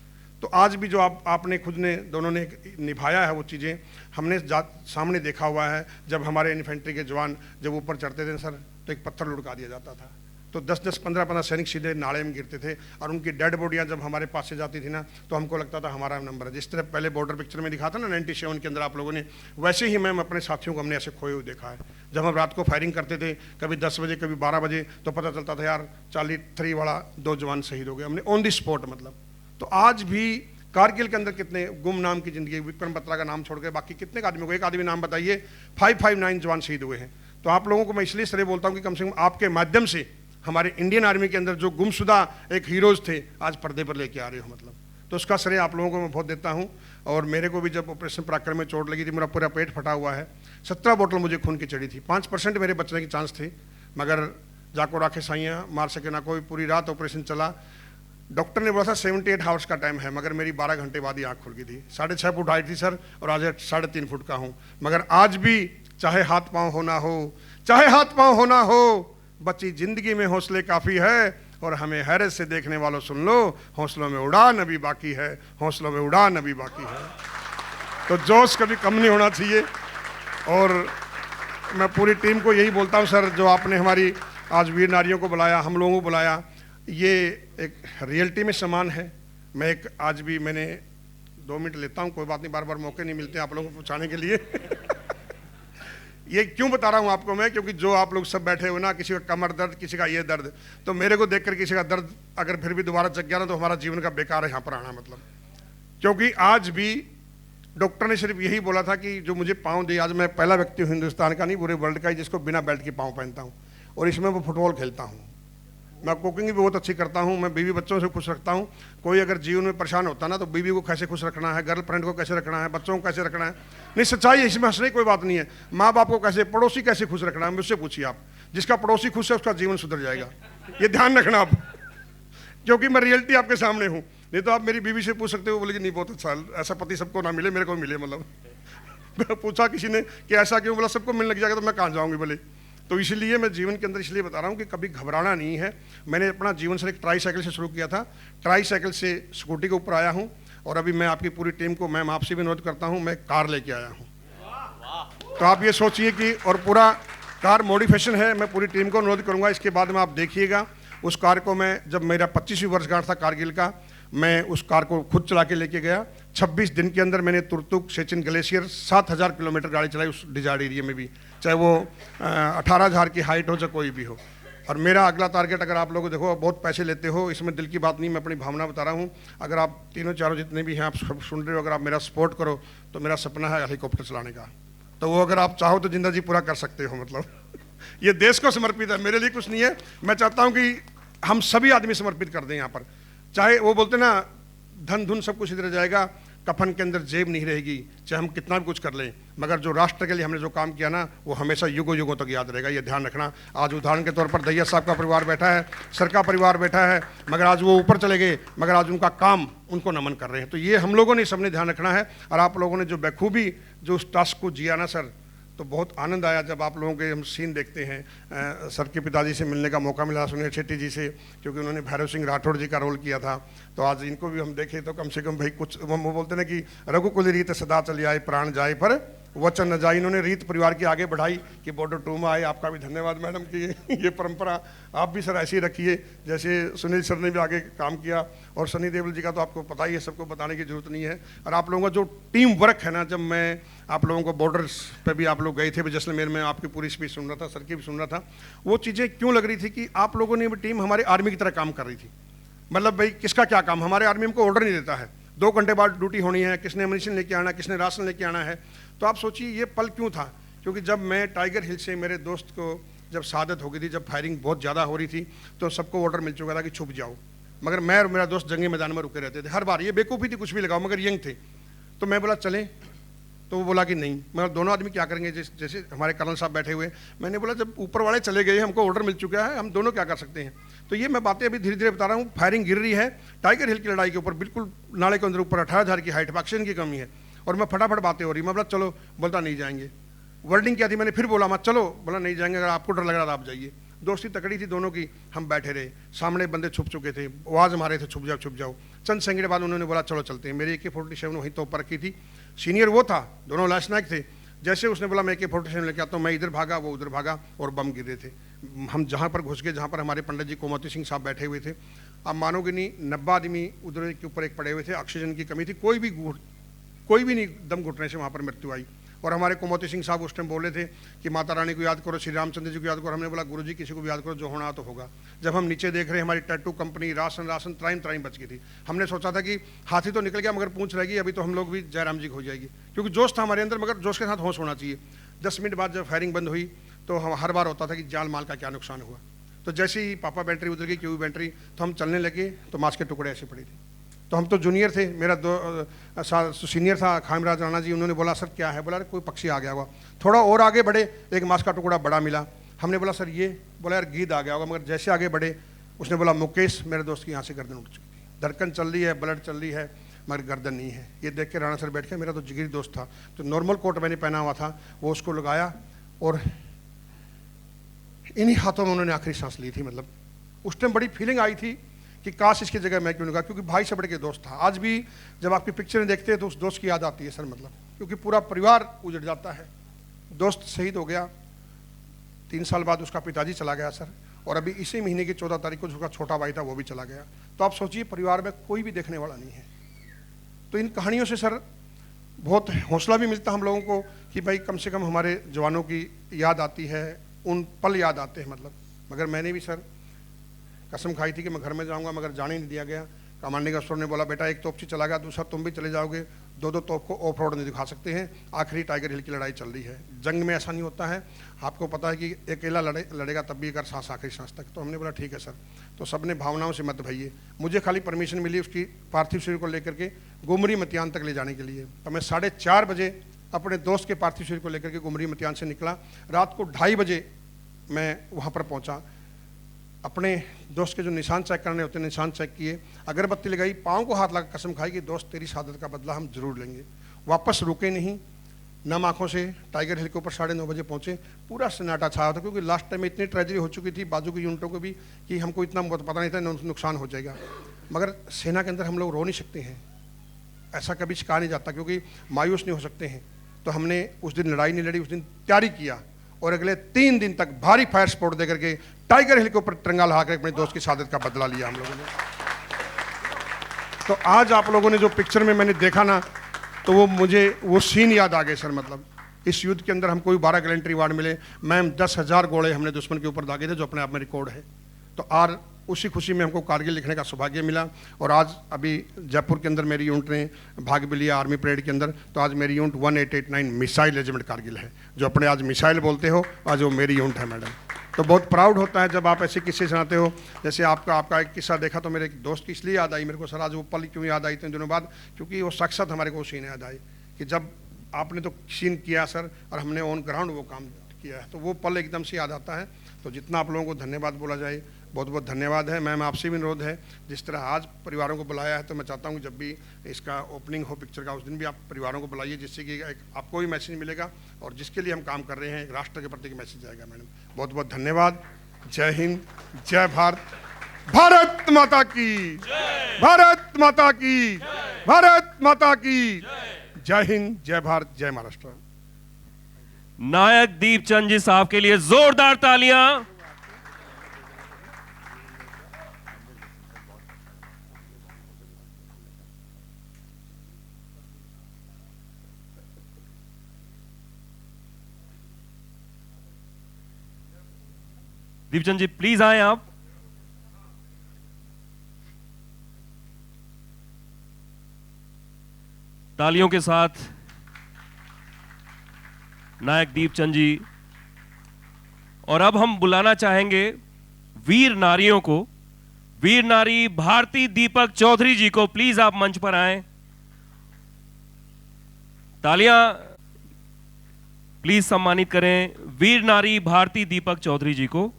तो आज भी जो आपने खुद ने, दोनों ने निभाया है वो चीज़ें हमने सामने देखा हुआ है. जब हमारे इन्फेंट्री के जवान जब ऊपर चढ़ते थे सर, तो एक पत्थर लुढ़का दिया जाता था. तो 10-10, 15-15 सैनिक सीधे नाले में गिरते थे. और उनकी डेड बॉडियाँ जब हमारे पास से जाती थी ना, तो हमको लगता था हमारा नंबर है. जिस तरह पहले बॉर्डर पिक्चर में दिखा था ना 97 के अंदर आप लोगों ने, वैसे ही मैम अपने साथियों को हमने ऐसे खोए हुए देखा है. जब हम रात को फायरिंग करते थे, कभी 10 बजे, कभी 12 बजे, तो पता चलता था यार चार्ली 3 वाला 2 जवान शहीद हो गए. हमने ऑन द स्पॉट. मतलब तो आज भी कारगिल के अंदर कितने गुमनाम की जिंदगी, विक्रम बत्रा का नाम छोड़ के बाकी कितने आदमियों को, एक आदमी नाम बताइए, 559 जवान शहीद हुए हैं. तो आप लोगों को मैं इसलिए श्रेय बोलता हूँ कि कम से कम आपके माध्यम से हमारे इंडियन आर्मी के अंदर जो गुमशुदा एक हीरोज थे, आज पर्दे पर लेके आ रहे हो. मतलब तो उसका श्रेय आप लोगों को मैं बहुत देता हूँ. और मेरे को भी जब ऑपरेशन पराक्रम में चोट लगी थी, मेरा पूरा पेट फटा हुआ है. 17 बोतल मुझे खून की चढ़ी थी. 5% मेरे बचने के चांस थे, मगर जाको राखे साइयाँ मार सके ना कोई. पूरी रात ऑपरेशन चला. डॉक्टर ने बोला था 78 आवर्स का टाइम है, मगर मेरी 12 घंटे बाद ही आँख खुल गई थी। 6.5 फुट हाइट थी सर, और आज 3.5 फुट का हूँ। मगर आज भी चाहे हाथ पाँव होना हो, चाहे हाथ पाँव होना हो, बच्ची जिंदगी में हौसले काफ़ी है। और हमें हैरत से देखने वालों सुन लो, हौसलों में उड़ान अभी बाकी है, हौसलों में उड़ान अभी बाकी है। तो जोश कभी कम नहीं होना चाहिए। और मैं पूरी टीम को यही बोलता हूँ सर, जो आपने हमारी आज वीर नारियों को बुलाया, हम लोगों को बुलाया, ये एक रियलिटी में समान है। मैं एक आज भी मैंने 2 मिनट लेता हूँ, कोई बात नहीं, बार बार मौके नहीं मिलते आप लोगों को पूछाने के लिए। ये क्यों बता रहा हूँ आपको मैं, क्योंकि जो आप लोग सब बैठे हो ना, किसी का कमर दर्द, किसी का ये दर्द, तो मेरे को देखकर किसी का दर्द अगर फिर भी दोबारा जग गया ना, तो हमारा जीवन का बेकार है यहाँ पर आना, मतलब। क्योंकि आज भी डॉक्टर ने सिर्फ यही बोला था कि जो मुझे पाँव दिए, आज मैं पहला व्यक्ति हूँ हिंदुस्तान का नहीं, पूरे वर्ल्ड का ही, जिसको बिना बेल्ट के पाँव पहनता हूँ। और इसमें मैं फुटबॉल खेलता हूँ, मैं कुकिंग भी बहुत अच्छी करता हूँ, मैं बीवी बच्चों से खुश रखता हूँ। कोई अगर जीवन में परेशान होता ना, तो बीवी को कैसे खुश रखना है, गर्लफ्रेंड को कैसे रखना है, बच्चों को कैसे रखना है, नहीं सच्चाई है, इसमें हंसने कोई बात नहीं है। माँ बाप को कैसे, पड़ोसी कैसे खुश रखना है, मुझसे पूछिए आप। जिसका पड़ोसी खुश है उसका जीवन सुधर जाएगा, ये ध्यान रखना आप, क्योंकि मैं रियलिटी आपके सामने हूँ। नहीं तो आप मेरी बीवी से पूछ सकते हो, बोले कि नहीं बहुत अच्छा, ऐसा पति सबको ना मिले, मेरे को मिले, मतलब। पूछा किसी ने कि ऐसा क्यों, बोला सबको मिलने लग जाएगा तो मैं कहाँ जाऊँगी बोले। तो इसलिए मैं जीवन के अंदर इसलिए बता रहा हूँ कि कभी घबराना नहीं है। मैंने अपना जीवन सर एक ट्राई साइकिल से शुरू किया था, ट्राई साइकिल से स्कूटी के ऊपर आया हूँ, और अभी मैं आपकी पूरी टीम को, मैम आपसे भी अनुरोध करता हूँ, मैं कार लेके आया हूँ। तो आप ये सोचिए कि, और पूरा कार मॉडिफिकेशन है। मैं पूरी टीम को अनुरोध करूँगा, इसके बाद में आप देखिएगा उस कार को। मैं जब मेरा 25वीं वर्षगांठ था कारगिल का, मैं उस कार को खुद चला के लेके गया। 26 दिन के अंदर मैंने तुर्तुक सेचिन ग्लेशियर 7000 किलोमीटर गाड़ी चलाई उस डिजार्ड एरिया में भी, चाहे वो 18,000 की हाइट हो, चाहे कोई भी हो। और मेरा अगला टारगेट, अगर आप लोग देखो बहुत पैसे लेते हो, इसमें दिल की बात नहीं, मैं अपनी भावना बता रहा हूँ। अगर आप तीनों चारों जितने भी हैं आप सब सुन रहे हो, अगर आप मेरा सपोर्ट करो तो मेरा सपना है हेलीकॉप्टर चलाने का। तो वो अगर आप चाहो तो जिंदगी पूरा कर सकते हो, मतलब। ये देश को समर्पित है, मेरे लिए कुछ नहीं है। मैं चाहता हूँ कि हम सभी आदमी समर्पित कर दें यहाँ पर। चाहे वो बोलते ना, धन धुन सब कुछ इधर जाएगा, कफन के अंदर जेब नहीं रहेगी, चाहे हम कितना भी कुछ कर लें, मगर जो राष्ट्र के लिए हमने जो काम किया ना, वो हमेशा युगों युगों तक याद रहेगा, ये ध्यान रखना। आज उदाहरण के तौर पर दैया साहब का परिवार बैठा है, सर का परिवार बैठा है, मगर आज वो ऊपर चले गए, मगर आज उनका काम उनको नमन कर रहे हैं। तो ये हम लोगों ने सबने ध्यान रखना है। और आप लोगों ने जो बखूबी जो उस टास्क को जिया ना सर, तो बहुत आनंद आया जब आप लोगों के हम सीन देखते हैं। सर के पिताजी से मिलने का मौका मिला, सुनील शेट्टी जी से, क्योंकि उन्होंने भैरव सिंह राठौड़ जी का रोल किया था। तो आज इनको भी हम देखें तो कम से कम भाई कुछ, वो बोलते ना कि रघुकुल रीत सदा चली आए, प्राण जाए पर वचन न जाए। इन्होंने रीत परिवार की आगे बढ़ाई कि बॉर्डर 2 में आए। आपका भी धन्यवाद मैडम कि ये परंपरा आप भी सर ऐसी रखिए, जैसे सुनील सर ने भी आगे काम किया। और सनी देओल जी का तो आपको पता ही है, सबको बताने की जरूरत नहीं है। और आप लोगों का जो टीम वर्क है ना, जब मैं आप लोगों को बॉर्डर्स पे भी आप लोग गए थे, जैसलमेर में आपकी पूरी स्पीच सुन रहा था, सर की भी सुन रहा था, वो चीज़ें क्यों लग रही थी कि आप लोगों ने भी टीम हमारे आर्मी की तरह काम कर रही थी। मतलब भाई किसका क्या काम, हमारे आर्मी हमको ऑर्डर नहीं देता है, 2 घंटे बाद ड्यूटी होनी है, किसने एमिनिशन लेके आना है, किसने राशन लेके आना है। तो आप सोचिए ये पल क्यों था, क्योंकि जब मैं टाइगर हिल से मेरे दोस्त को जब शहादत हो गई थी, जब फायरिंग बहुत ज़्यादा हो रही थी, तो सबको ऑर्डर मिल चुका था कि छुप जाओ, मगर मैं और मेरा दोस्त जंगी मैदान में रुके रहते थे हर बार। ये बेवकूफ़ी थी, कुछ भी लगाओ, मगर यंग थे। तो मैं बोला चलें, तो वो बोला कि नहीं। मैं दोनों आदमी क्या करेंगे, जैसे हमारे कर्नल साहब बैठे हुए, मैंने बोला जब ऊपर वाले चले गए, हमको ऑर्डर मिल चुका है, हम दोनों क्या कर सकते हैं। तो ये मैं बातें अभी धीरे धीरे बता रहा हूँ। फायरिंग गिर रही है टाइगर हिल की लड़ाई के ऊपर, बिल्कुल नाले के अंदर ऊपर 18,000 की हाइट, ऑक्सीजन की कमी है, और मैं फटाफट बातें हो रही। मैं बोला चलो, बोलता नहीं जाएंगे। वर्डिंग क्या थी, मैंने फिर बोला मत चलो, बोला नहीं जाएंगे, अगर आपको डर लग रहा था आप जाइए। दोस्ती तकड़ी थी दोनों की, हम बैठे रहे, सामने बंदे छुप चुके थे, आवाज़ मारे थे छुप जाओ छुप जाओ। चंद सेकंड बाद उन्होंने बोला चलो चलते हैं। मेरी AK-47 वहीं तो ऊपर रखी थी, सीनियर वो था, दोनों लास्ट नायक थे। जैसे उसने बोला मैं AK-47 लेके आता हूँ, मैं इधर भागा, वो उधर भागा, और बम गिरे थे। हम जहाँ पर घुस गए, जहाँ पर हमारे पंडित जी कोमती सिंह साहब बैठे हुए थे, आप मानोगे नहीं, 90 आदमी उधर के ऊपर एक पड़े हुए थे, ऑक्सीजन की कमी थी, कोई भी नहीं दम घुटने से वहाँ पर मृत्यु आई। और हमारे कोमती सिंह साहब उस टाइम बोले थे कि माता रानी को याद करो, श्री रामचंद्र जी को याद करो। हमने बोला गुरुजी किसी को भी याद करो, जो होना तो होगा। जब हम नीचे देख रहे, हमारी टैटू कंपनी, राशन त्राइम बच गई थी। हमने सोचा था कि हाथी तो निकल गया मगर पूंछ रहेगी, अभी तो हम लोग भी जयराम जी हो जाएगी, क्योंकि जोश था हमारे अंदर, मगर जोश के साथ होश होना चाहिए। 10 मिनट बाद जब फायरिंग बंद हुई, तो हम हर बार होता था कि जान माल का क्या नुकसान हुआ। तो जैसे ही पापा बैटरी उतर गई, क्यों बैटरी, तो हम चलने लगे, तो मांस के टुकड़े ऐसे पड़े थे। तो हम तो जूनियर थे, मेरा सीनियर था खामराज राणा जी, उन्होंने बोला सर क्या है, बोला कोई पक्षी आ गया होगा। थोड़ा और आगे बढ़े, एक मांस का टुकड़ा बड़ा मिला। हमने बोला सर ये, बोला यार गीद आ गया होगा। मगर जैसे आगे बढ़े, उसने बोला मुकेश, मेरे दोस्त की यहाँ से गर्दन उठ चुकी थी। धड़कन चल रही है, ब्लड चल रही है, मगर गर्दन नहीं है। ये देख के राणा सर बैठ के, मेरा तो जिगरी दोस्त था, तो नॉर्मल कोट मैंने पहना हुआ था, वो उसको लगाया और इन्हीं हाथों में उन्होंने आखिरी सांस ली थी। मतलब उस टाइम बड़ी फीलिंग आई थी कि काश इसकी जगह मैं क्यों लगा, क्योंकि भाई से बढ़ के दोस्त था। आज भी जब आपकी पिक्चरें देखते हैं तो उस दोस्त की याद आती है सर, मतलब क्योंकि पूरा परिवार उजड़ जाता है। दोस्त शहीद हो गया, 3 साल बाद उसका पिताजी चला गया सर, और अभी इसी महीने की 14 तारीख को उसका छोटा भाई था वो भी चला गया। तो आप सोचिए परिवार में कोई भी देखने वाला नहीं है। तो इन कहानियों से सर बहुत हौसला भी मिलता हम लोगों को कि भाई कम से कम हमारे जवानों की याद आती है, उन पल याद आते हैं। मतलब मगर मैंने भी सर कसम खाई थी कि मैं घर में जाऊंगा, मगर जाने ही नहीं दिया गया। कमांडिंग अफसर ने बोला बेटा एक तोपची चला गया, दूसरा तुम भी चले जाओगे, 2-2 तोप को ऑफ रोड नहीं दिखा सकते हैं। आखिरी टाइगर हिल की लड़ाई चल रही है। जंग में ऐसा नहीं होता है, आपको पता है कि अकेला लड़ेगा तब भी अगर सांस आखिरी सांस तक। तो हमने बोला ठीक है सर। तो सबने भावनाओं से मत भइए। मुझे खाली परमिशन मिली उसकी पार्थिव शरीर को लेकर के गुमरी मतियान तक ले जाने के लिए। तो मैं 4:30 बजे अपने दोस्त के पार्थिव शरीर को लेकर के गुमरी मतियान से निकला। रात को 2:30 बजे मैं वहाँ पर पहुँचा। अपने दोस्त के जो निशान चेक करने होते हैं निशान चेक किए, अगरबत्ती लगाई, पाँव को हाथ लगा कसम खाई कि दोस्त तेरी शहादत का बदला हम जरूर लेंगे। वापस रुके नहीं, नम आँखों से टाइगर हिल के ऊपर 9:30 बजे पहुँचे। पूरा सन्नाटा छाया था क्योंकि लास्ट टाइम में इतनी ट्रेजेडी हो चुकी थी बाजू की यूनिटों को भी कि हमको इतना पता नहीं था नुकसान हो जाएगा। मगर सेना के अंदर हम लोग रो नहीं सकते हैं, ऐसा कभी कहा नहीं जाता, क्योंकि मायूस नहीं हो सकते हैं। तो हमने उस दिन लड़ाई नहीं लड़ी, उस दिन तैयारी किया और अगले 3 दिन तक भारी फायर सपोर्ट दे करके टाइगर हिल के ऊपर तिरंगा लगा कर अपने दोस्त की शहादत का बदला लिया हम लोगों ने। तो आज आप लोगों ने जो पिक्चर में मैंने देखा ना, तो वो मुझे वो सीन याद आ गए सर। मतलब इस युद्ध के अंदर हमको 12 गैलेंट्री अवार्ड मिले, मैम 10,000 गोले हमने दुश्मन के ऊपर दागे थे, जो अपने आप में रिकॉर्ड है। तो आज उसी खुशी में हमको कारगिल लिखने का सौभाग्य मिला। और आज अभी जयपुर के अंदर मेरी यूनिट ने भाग भी लिया आर्मी परेड के अंदर। तो आज मेरी यूनिट 1889 मिसाइल रेजिमेंट कारगिल है, जो अपने आज मिसाइल बोलते हो, आज वो मेरी यूनिट है मैडम। तो बहुत प्राउड होता है जब आप ऐसे किस्से सुनाते हो। जैसे आपका एक किस्सा देखा तो मेरे एक दोस्त की इसलिए याद आई मेरे को सर, आज वो पल क्यों याद आई इतने दिनों बाद, क्योंकि वो साक्षात हमारे को सीन याद आई कि जब आपने तो सीन किया सर और हमने ऑन ग्राउंड वो काम किया है, तो वो पल एकदम से याद आता है। तो जितना आप लोगों को धन्यवाद बोला जाए बहुत बहुत धन्यवाद है। मैम आपसे भी अनुरोध है, जिस तरह आज परिवारों को बुलाया है, तो मैं चाहता हूँ जब भी इसका ओपनिंग हो पिक्चर का, उस दिन भी आप परिवारों को बुलाइए, जिससे कि एक आपको भी मैसेज मिलेगा और जिसके लिए हम काम कर रहे हैं एक राष्ट्र के प्रति मैसेज जाएगा। मैडम बहुत बहुत धन्यवाद। जय हिंद, जय भारत, भारत माता की, भारत माता की, भारत माता की, जय हिंद, जय भारत, जय महाराष्ट्र। नायक दीपचंद जी साहब के लिए जोरदार तालियां। दीपचंद जी प्लीज आए आप। तालियों के साथ नायक दीपचंद जी। और अब हम बुलाना चाहेंगे वीर नारियों को, वीर नारी भारती दीपक चौधरी जी को। प्लीज आप मंच पर आएं। तालियां प्लीज सम्मानित करें वीर नारी भारती दीपक चौधरी जी को।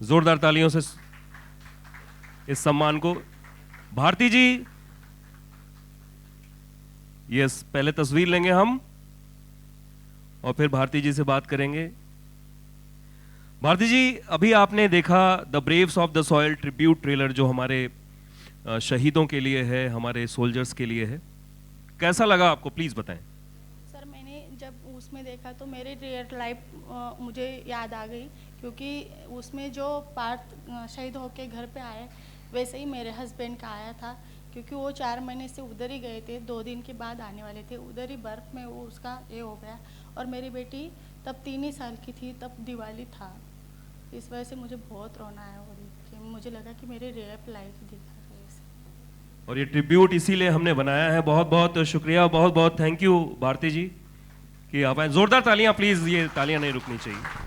जोरदार तालियों से इस सम्मान को। भारती जी, यस, पहले तस्वीर लेंगे हम और फिर भारती जी से बात करेंगे। भारती जी, अभी आपने देखा the Braves of the soil tribute trailer, जो हमारे शहीदों के लिए है, हमारे सोल्जर्स के लिए है। कैसा लगा आपको, प्लीज बताएं। सर, मैंने जब उसमें देखा तो मेरे रियल लाइफ मुझे याद आ गई, क्योंकि उसमें जो पार्थ शहीद होके घर पे आए वैसे ही मेरे हस्बैंड का आया था, क्योंकि वो 4 महीने से उधर ही गए थे, 2 दिन के बाद आने वाले थे। उधर ही बर्फ़ में वो उसका ये हो गया। और मेरी बेटी तब 3 ही साल की थी, तब दिवाली था। इस वजह से मुझे बहुत रोना आया और मुझे लगा कि मेरे रियल लाइफ दिखा रही है। और ये ट्रिब्यूट इसीलिए हमने बनाया है। बहुत बहुत शुक्रिया, बहुत बहुत थैंक यू भारती जी कि आप आए। जोरदार तालियां प्लीज, ये तालियां नहीं रुकनी चाहिए।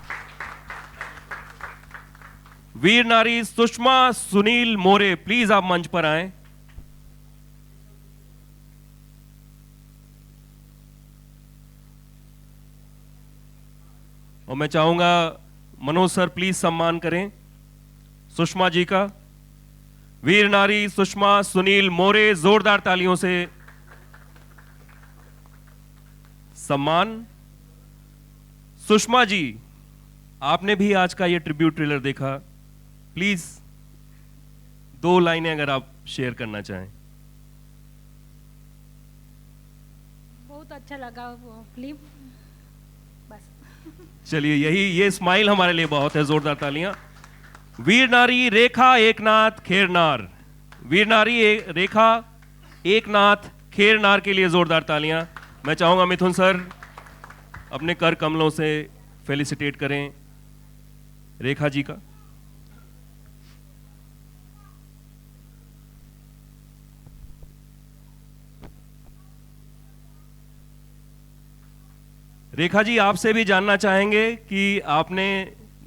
वीर नारी सुषमा सुनील मोरे, प्लीज आप मंच पर आएं। और मैं चाहूंगा मनोज सर प्लीज सम्मान करें सुषमा जी का। वीर नारी सुषमा सुनील मोरे, जोरदार तालियों से सम्मान। सुषमा जी, आपने भी आज का ये ट्रिब्यूट ट्रेलर देखा, प्लीज 2 लाइनें अगर आप शेयर करना चाहें। बहुत अच्छा लगा वो फिल्म, बस। चलिए, ये स्माइल हमारे लिए बहुत है, जोरदार तालियां। वीर नारी रेखा एकनाथ खेरनार, वीर नारी रेखा एकनाथ खेरनार के लिए जोरदार तालियां। मैं चाहूंगा मिथुन सर अपने कर कमलों से फेलिसिटेट करें रेखा जी का। रेखा जी, आपसे भी जानना चाहेंगे कि आपने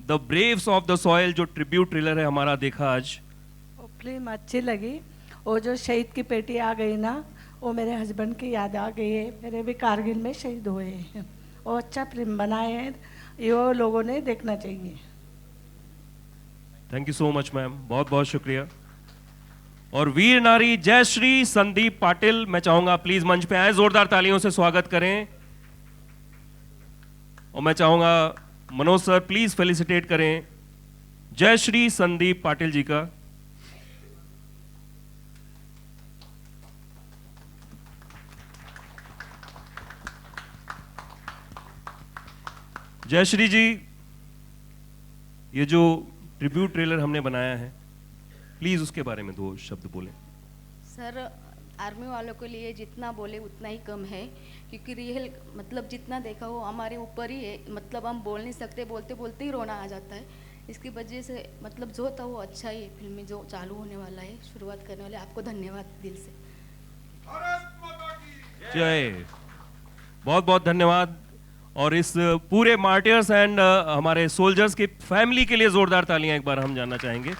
the Braves of the soil जो ट्रिब्यूट ट्रेलर है हमारा देखा आज। वो फिल्म अच्छी लगी। वो जो शहीद की पेटी आ गई ना, वो मेरे हस्बैंड की याद आ गई है। मेरे भी कारगिल में शहीद हुए हैं। वो अच्छा फिल्म बनाए हैं, ये लोगों ने देखना चाहिए। Thank you so much ma'am, बहुत बहुत शुक्रिया। और वीर नारी जयश्री संदीप पाटिल, मैं चाहूंगा प्लीज मंच पे आए, जोरदार तालियों से स्वागत करें। और मैं चाहूंगा मनोज सर प्लीज फेलिसिटेट करें जयश्री संदीप पाटिल जी का। जयश्री जी, ये जो ट्रिब्यूट ट्रेलर हमने बनाया है, प्लीज उसके बारे में 2 शब्द बोलें। सर, आर्मी वालों के लिए जितना बोले उतना ही कम है, क्योंकि रियल मतलब जितना देखा वो हमारे ऊपर ही है। मतलब हम बोल नहीं सकते, बोलते बोलते ही रोना आ जाता है। इसकी वजह से मतलब जो था वो अच्छा ही है। फिल्म में जो चालू होने वाला है, शुरुआत करने वाले, आपको धन्यवाद दिल से। जय, बहुत बहुत धन्यवाद। और इस पूरे मार्टियर्स एंड हमारे सोल्जर्स की फैमिली के लिए जोरदार तालियां एक बार हम जानना चाहेंगे।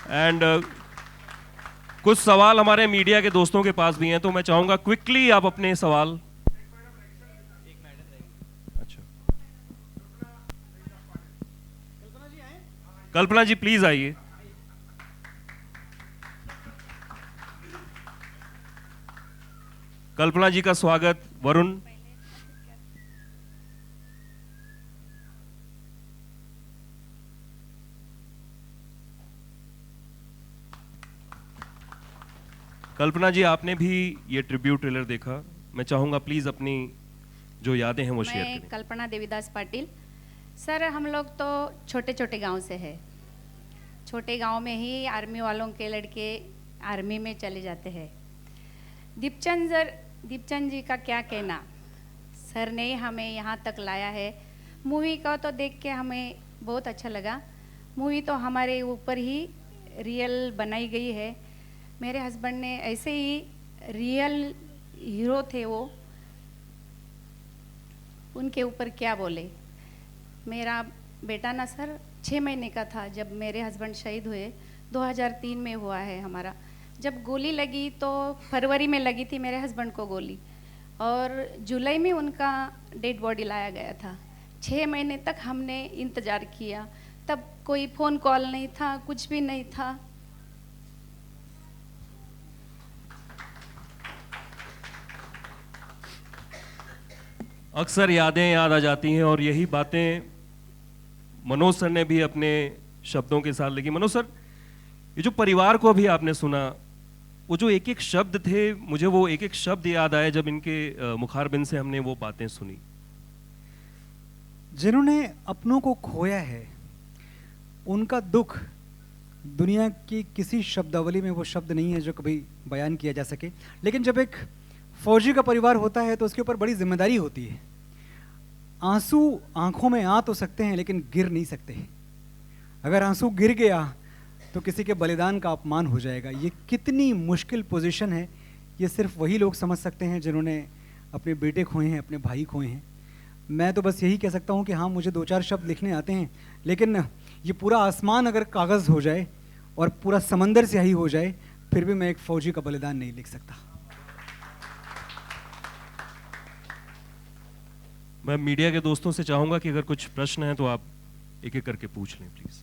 एंड कुछ सवाल हमारे मीडिया के दोस्तों के पास भी हैं, तो मैं चाहूंगा क्विकली आप अपने सवाल। अच्छा, कल्पना जी प्लीज आइए। कल्पना जी का स्वागत। वरुण, कल्पना जी, आपने भी ये ट्रिब्यूट ट्रेलर देखा, मैं चाहूंगा प्लीज अपनी जो यादें हैं वो शेयर करें। मैं कल्पना देवीदास पाटिल। सर, हम लोग तो छोटे छोटे गांव से है। छोटे गांव में ही आर्मी वालों के लड़के आर्मी में चले जाते हैं। दीपचंद जी का क्या कहना, सर ने हमें यहाँ तक लाया है। मूवी का तो देख के हमें बहुत अच्छा लगा। मूवी तो हमारे ऊपर ही रियल बनाई गई है। मेरे हस्बैंड ने ऐसे ही रियल हीरो थे वो, उनके ऊपर क्या बोले। मेरा बेटा ना सर 6 महीने का था जब मेरे हस्बैंड शहीद हुए। 2003 में हुआ है हमारा। जब गोली लगी तो फरवरी में लगी थी मेरे हस्बैंड को गोली, और जुलाई में उनका डेड बॉडी लाया गया था। 6 महीने तक हमने इंतज़ार किया, तब कोई फ़ोन कॉल नहीं था, कुछ भी नहीं था। अक्सर यादें याद आ जाती हैं, और यही बातें मनोज सर ने भी अपने शब्दों के साथ लिखी। मनोज सर, ये जो परिवार को अभी आपने सुना, वो जो एक एक शब्द थे, मुझे वो एक एक शब्द याद आए जब इनके मुखारबिन से हमने वो बातें सुनी। जिन्होंने अपनों को खोया है, उनका दुख दुनिया की किसी शब्दावली में वो शब्द नहीं है जो कभी बयान किया जा सके। लेकिन जब एक फौजी का परिवार होता है तो उसके ऊपर बड़ी जिम्मेदारी होती है। आंसू आंखों में आ तो सकते हैं लेकिन गिर नहीं सकते। अगर आंसू गिर गया तो किसी के बलिदान का अपमान हो जाएगा। ये कितनी मुश्किल पोजीशन है, ये सिर्फ वही लोग समझ सकते हैं जिन्होंने अपने बेटे खोए हैं, अपने भाई खोए हैं। मैं तो बस यही कह सकता हूँ कि हाँ, मुझे 2-4 शब्द लिखने आते हैं, लेकिन ये पूरा आसमान अगर कागज़ हो जाए और पूरा समंदर स्याही हो जाए, फिर भी मैं एक फ़ौजी का बलिदान नहीं लिख सकता। मैं मीडिया के दोस्तों से चाहूँगा कि अगर कुछ प्रश्न हैं तो आप एक एक करके पूछ लें please.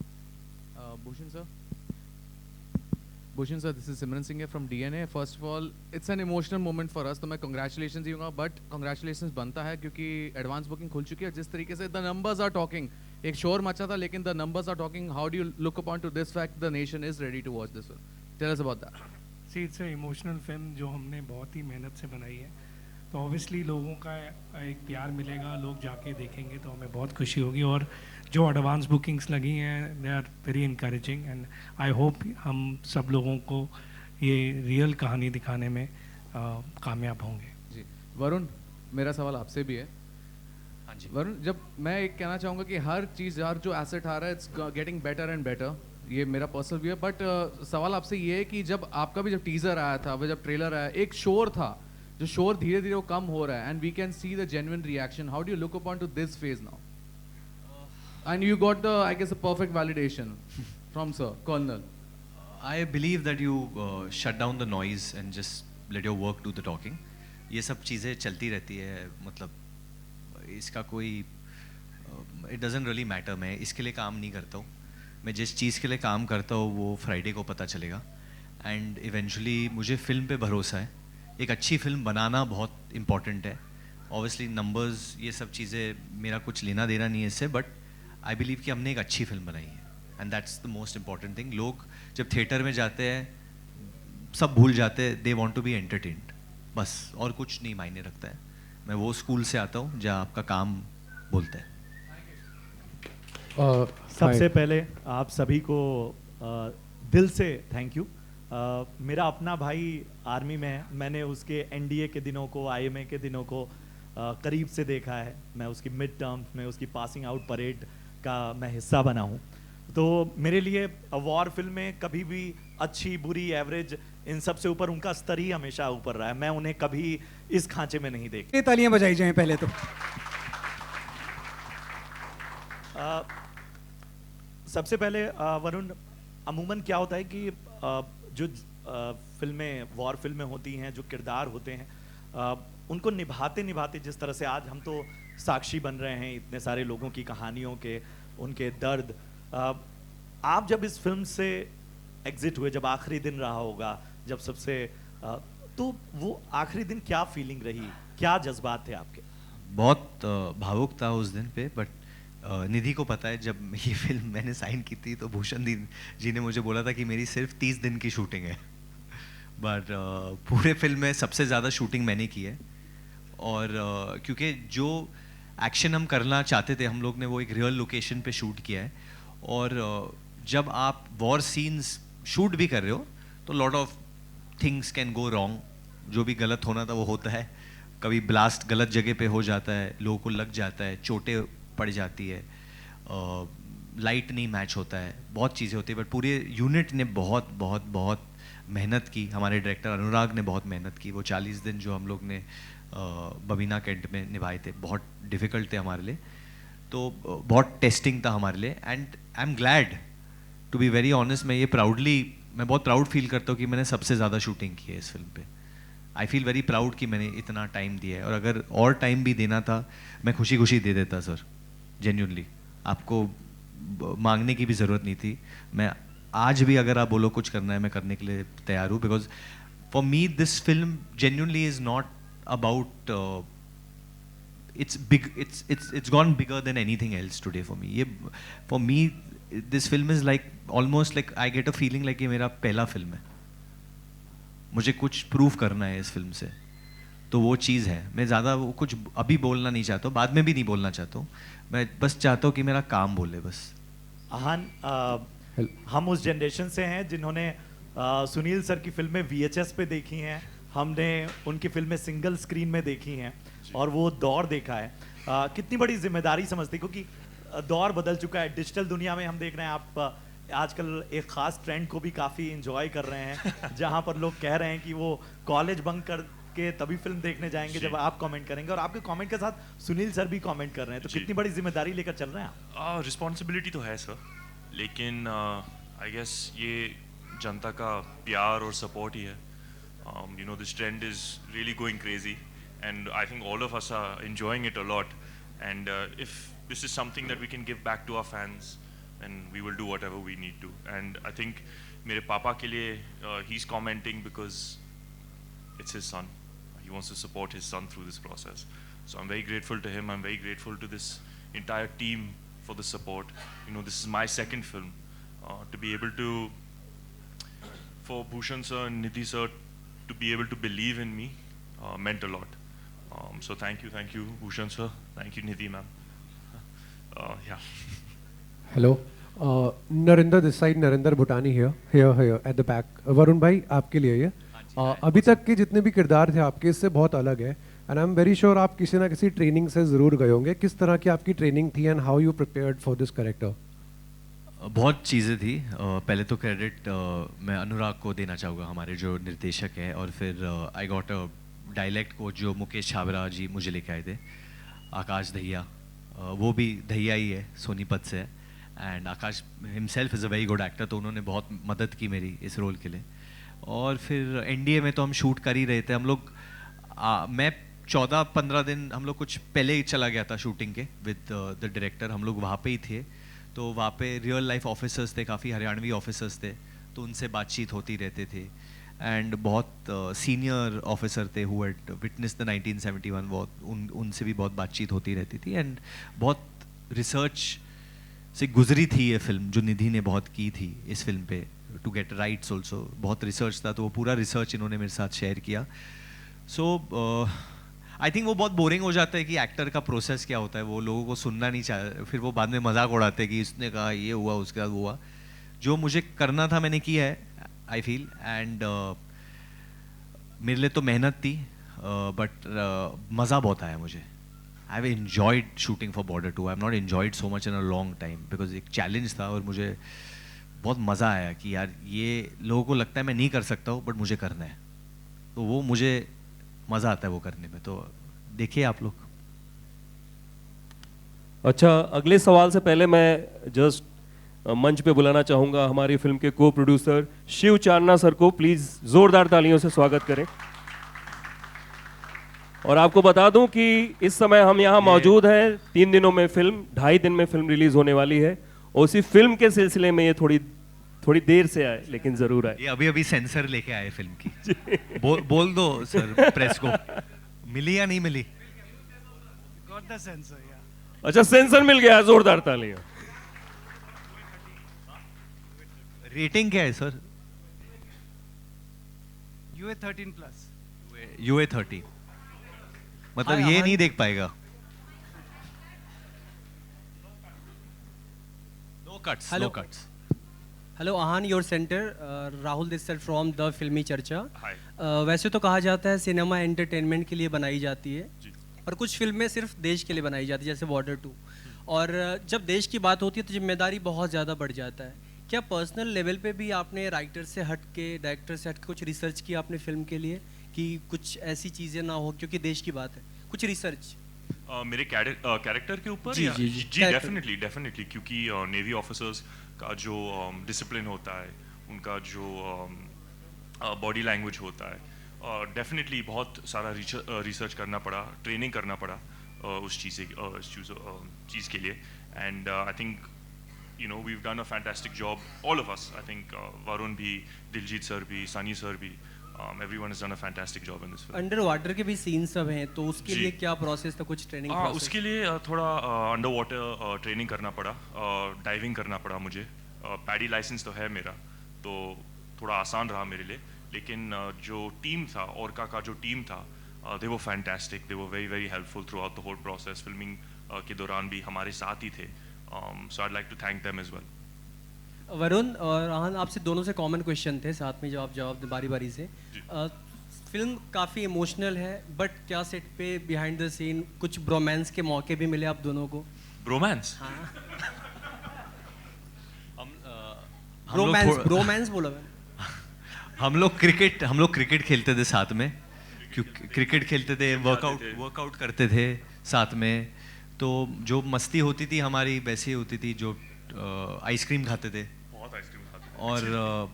Bhushan sir, this is Simran Singh from DNA. First of all, it's an emotional moment for us. तो मैं congratulations ही दूंगा, but congratulations बनता है क्योंकि advance booking खुल चुकी है। जिस तरीके से the numbers are talking, एक शोर मचा था लेकिन the numbers are talking. How do you look upon to this fact the nation is ready to watch this film? Tell us about that. See, it's an emotional film जो हमने बहुत ही मेहनत से बनाई है, तो ऑब्वियसली लोगों का एक प्यार मिलेगा, लोग जाके देखेंगे तो हमें बहुत खुशी होगी। और जो एडवांस बुकिंग्स लगी हैं they are very encouraging and I hope हम सब लोगों को ये रियल कहानी दिखाने में कामयाब होंगे। जी वरुण, मेरा सवाल आपसे भी है। हाँ जी वरुण, जब मैं एक कहना चाहूँगा कि हर चीज़, हर जो एसेट आ रहा है it's getting better and better, ये मेरा पर्सनल व्यू है, बट सवाल आपसे ये है कि जब आपका भी जब टीज़र आया था, वो जब ट्रेलर आया, एक शोर था, जो शोर धीरे धीरे वो कम हो रहा है and we can see the genuine reaction. How do you look upon to this phase now? And you got the, I guess, a perfect validation from Sir Colonel. I believe that you shut down the noise and just let your work do the talking. ये सब चीज़ें चलती रहती है, मतलब इसका कोई it doesn't really matter। मैं इसके लिए काम नहीं करता हूँ, मैं जिस चीज़ के लिए काम करता हूँ वो फ्राइडे को पता चलेगा। एंड इवेंचुअली मुझे फिल्म पे भरोसा है, एक अच्छी फिल्म बनाना बहुत इम्पॉर्टेंट है। ऑब्वियसली नंबर्स ये सब चीज़ें मेरा कुछ लेना देना नहीं है इससे, बट आई बिलीव कि हमने एक अच्छी फिल्म बनाई है and that's the most important thing. लोग जब थिएटर में जाते हैं सब भूल जाते हैं, they want to be entertained, बस और कुछ नहीं मायने रखता है। मैं वो स्कूल से आता हूँ जहाँ आपका काम बोलता है। सबसे पहले आप सभी को दिल से थैंक यू। मेरा अपना भाई आर्मी में है, मैंने उसके एनडीए के दिनों को, आईएमए के दिनों को करीब से देखा है। मैं उसकी मिड टर्म्स में, उसकी पासिंग आउट परेड का मैं हिस्सा बना हूँ। तो मेरे लिए वॉर फिल्में कभी भी अच्छी, बुरी, एवरेज, इन सब से ऊपर उनका स्तर ही हमेशा ऊपर रहा है। मैं उन्हें कभी इस खांचे में नहीं देखता। ये तालियां बजाई जाएं पहले तो। सबसे पहले वरुण, अमूमन क्या होता है कि जो फिल्में, वॉर फिल्में होती हैं, जो किरदार होते हैं, उनको निभाते निभाते, जिस तरह से आज हम तो साक्षी बन रहे हैं इतने सारे लोगों की कहानियों के, उनके दर्द, आप जब इस फिल्म से एग्जिट हुए, जब आखिरी दिन रहा होगा, जब सबसे तो वो आखिरी दिन क्या फीलिंग रही, क्या जज्बात थे आपके? बहुत भावुक था उस दिन पे, बट निधि को पता है जब ये फिल्म मैंने साइन की थी तो भूषण जी ने मुझे बोला था कि मेरी सिर्फ 30 दिन की शूटिंग है, बट पूरे फिल्म में सबसे ज़्यादा शूटिंग मैंने की है। और क्योंकि जो एक्शन हम करना चाहते थे हम लोग ने वो एक रियल लोकेशन पे शूट किया है, और जब आप वॉर सीन्स शूट भी कर रहे हो तो lot of things can go wrong, जो भी गलत होना था वो होता है। कभी ब्लास्ट गलत जगह पे हो जाता है, लोगों को लग जाता है, चोटें पड़ जाती है, लाइट नहीं मैच होता है, बहुत चीज़ें होती है, बट पूरे यूनिट ने बहुत बहुत बहुत मेहनत की। हमारे डायरेक्टर अनुराग ने बहुत मेहनत की। वो 40 दिन जो हम लोग ने बबीना कैंट में निभाए थे बहुत डिफ़िकल्ट थे हमारे लिए, तो बहुत टेस्टिंग था हमारे लिए। And I am glad to be very honest, मैं बहुत प्राउड फील करता हूँ कि मैंने सबसे ज़्यादा शूटिंग की है इस फिल्म पे। आई फील वेरी प्राउड कि मैंने इतना टाइम दिया है, और अगर और टाइम भी देना था मैं खुशी खुशी दे देता सर, जेन्युइनली। आपको मांगने की भी ज़रूरत नहीं थी। मैं आज भी अगर आप बोलो कुछ करना है मैं करने के लिए तैयार हूँ, because for me this film genuinely is not about, it's gone bigger than anything else today for me. For me this film is like almost like I get a feeling like ये मेरा पहला film है, मुझे कुछ prove करना है इस film से, तो वो चीज़ है। मैं ज़्यादा वो कुछ अभी बोलना नहीं चाहता हूँ, बाद में भी नहीं बोलना चाहता हूँ, मैं बस चाहता हूँ कि मेरा काम बोले बस। आहान, हम उस जनरेशन से हैं जिन्होंने सुनील सर की फिल्में VHS पे देखी हैं, हमने उनकी फिल्में सिंगल स्क्रीन में देखी हैं और वो दौर देखा है। कितनी बड़ी जिम्मेदारी समझते, क्योंकि दौर बदल चुका है, डिजिटल दुनिया में हम देख रहे हैं। आप आजकल एक ख़ास ट्रेंड को भी काफ़ी इंजॉय कर रहे हैं जहां पर लोग कह रहे हैं कि वो कॉलेज बंक करके तभी फिल्म देखने जाएंगे जब आप कमेंट करेंगे, और आपके कमेंट के साथ सुनील सर भी कमेंट कर रहे हैं, तो कितनी बड़ी जिम्मेदारी लेकर चल रहे हैं आप? रिस्पॉन्सिबिलिटी तो है सर, लेकिन आई गेस ये जनता का प्यार और सपोर्ट ही है। This trend is really going crazy and I think all of us are enjoying it a lot. And if this is something that we can give back to our fans, and we will do whatever we need to. And I think मेरे पापा के लिए he's commenting because it's his son. He wants to support his son through this process. So I'm very grateful to him. I'm very grateful to this entire team for the support. You know, this is my second film. To be able to, for Bhushan sir and Nidhi sir, to be able to believe in me meant a lot. So thank you, Bhushan sir. Thank you, Nidhi ma'am. Yeah. Hello. Narinder this side, Narinder Bhutani here at the back. Varun bhai, आपके लिए ये अभी तक के जितने भी किरदार थे आपके इससे बहुत अलग है, and I am very sure आप किसी ना किसी ट्रेनिंग से ज़रूर गए होंगे. किस तरह की आपकी ट्रेनिंग थी and how you prepared for this character? बहुत चीज़ें थी. पहले तो क्रेडिट मैं अनुराग को देना चाहूँगा, हमारे जो निर्देशक हैं, और फिर I got a dialect coach जो मुकेश छाबरा जी मुझे लेके आए थे. आकाश दहिया, वो भी दहिया ही है, सोनीपत से है, and Akash himself is a very good actor, तो उन्होंने बहुत मदद की मेरी इस रोल के लिए. और फिर एनडीए में तो हम शूट कर ही रहे थे. हम लोग मैं 14-15 दिन हम लोग कुछ पहले ही चला गया था शूटिंग के विद द डायरेक्टर. हम लोग वहाँ पे ही थे, तो वहाँ पे रियल लाइफ ऑफिसर्स थे, काफ़ी हरियाणवी ऑफिसर्स थे, तो उनसे बातचीत होती रहते थे. एंड बहुत सीनियर ऑफिसर थे who had witness the 1971 war, उनसे भी बहुत बातचीत होती रहती थी. एंड बहुत रिसर्च से गुजरी थी ये फिल्म, जो निधि ने बहुत की थी इस फिल्म पे, टू गेट राइट्स ऑल्सो. बहुत रिसर्च था, तो वो पूरा रिसर्च इन्होंने मेरे साथ शेयर किया. सो आई थिंक वो बहुत बोरिंग हो जाता है कि एक्टर का प्रोसेस क्या होता है, वो लोगों को सुनना नहीं चाह, फिर वो बाद में मजाक उड़ाते हैं कि इसने कहा ये हुआ, उसके बाद वो हुआ. जो मुझे करना था मैंने किया है, आई फील. एंड मेरे लिए तो मेहनत थी, बट मज़ा बहुत आया मुझे. I have enjoyed shooting for border 2. I have not enjoyed so much in a long time, because एक चैलेंज था और मुझे बहुत मज़ा आया कि यार ये लोगों को लगता है मैं नहीं कर सकता हूँ, बट मुझे करना है, तो वो मुझे मज़ा आता है वो करने में. तो देखिए आप लोग. अच्छा, अगले सवाल से पहले मैं जस्ट मंच पे बुलाना चाहूँगा हमारी फिल्म के को प्रोड्यूसर शिव चांदना सर को. प्लीज़ ज़ोरदार तालियों से स्वागत करें. और आपको बता दूं कि इस समय हम यहाँ मौजूद हैं 3 दिनों में फिल्म, 2.5 दिन में फिल्म रिलीज होने वाली है, और उसी फिल्म के सिलसिले में ये थोड़ी देर से आए, लेकिन जरूर आए. ये अभी सेंसर लेके आए फिल्म की. बोल दो सर प्रेस को, मिली या नहीं मिली? Got the sensor, yeah. अच्छा, सेंसर मिल गया, जोरदार तालियां. रेटिंग क्या है सर? UA 13+. UA 13 मतलब ये नहीं देख पाएगा. No cuts. Hello Aahan, your centre. Rahul this side from the Filmi Charcha. वैसे तो कहा जाता है सिनेमा एंटरटेनमेंट के लिए बनाई जाती है, और कुछ फिल्में सिर्फ देश के लिए बनाई जाती है, जैसे बॉर्डर 2. और जब देश की बात होती है तो जिम्मेदारी बहुत ज़्यादा बढ़ जाता है. क्या पर्सनल लेवल पे भी आपने राइटर से हट के, डायरेक्टर से हट के कुछ रिसर्च किया अपने फिल्म के लिए, कि कुछ ऐसी चीज़ें ना हो, क्योंकि देश की बात है, कुछ रिसर्च? मेरे कैरेक्टर के ऊपर? जी डेफिनेटली, क्योंकि नेवी ऑफिसर्स का जो डिसिप्लिन होता है, उनका जो बॉडी लैंग्वेज होता है, डेफिनेटली बहुत सारा रिसर्च करना पड़ा, ट्रेनिंग करना पड़ा उस चीज़ के लिए. And I think we've done a fantastic job, all of us. I think Varun bhi, Diljit sir bhi, Sunny sir bhi, everyone has done a fantastic job in this film. Under water के भी scene सब हैं, तो उसके लिए क्या process था, कुछ ट्रेनिंग प्रोसेस? उसके लिए थोड़ा अंडर वाटर ट्रेनिंग करना पड़ा, डाइविंग करना पड़ा मुझे. पैडी लाइसेंस तो है मेरा, तो थोड़ा आसान रहा मेरे लिए. लेकिन जो टीम था, ओरका का जो टीम था, they were fantastic. They were very very helpful throughout the whole process. Filming के दौरान भी हमारे साथ ही थे. So I'd like to thank them as well. Varun और आहान, आपसे दोनों से कॉमन क्वेश्चन थे, साथ में जवाब बारी बारी से. फिल्म काफ़ी इमोशनल है, बट क्या सेट पे बिहाइंड द सीन कुछ ब्रोमांस के मौके भी मिले आप दोनों को? ब्रोमांस? हाँ. ब्रोमांस बोला मैं. हम लोग क्रिकेट खेलते थे साथ में, क्योंकि क्रिकेट खेलते थे, वर्कआउट करते थे साथ में, तो जो मस्ती होती थी हमारी वैसी होती थी. जो आइसक्रीम खाते थे, बहुत आइसक्रीम खाते थे, और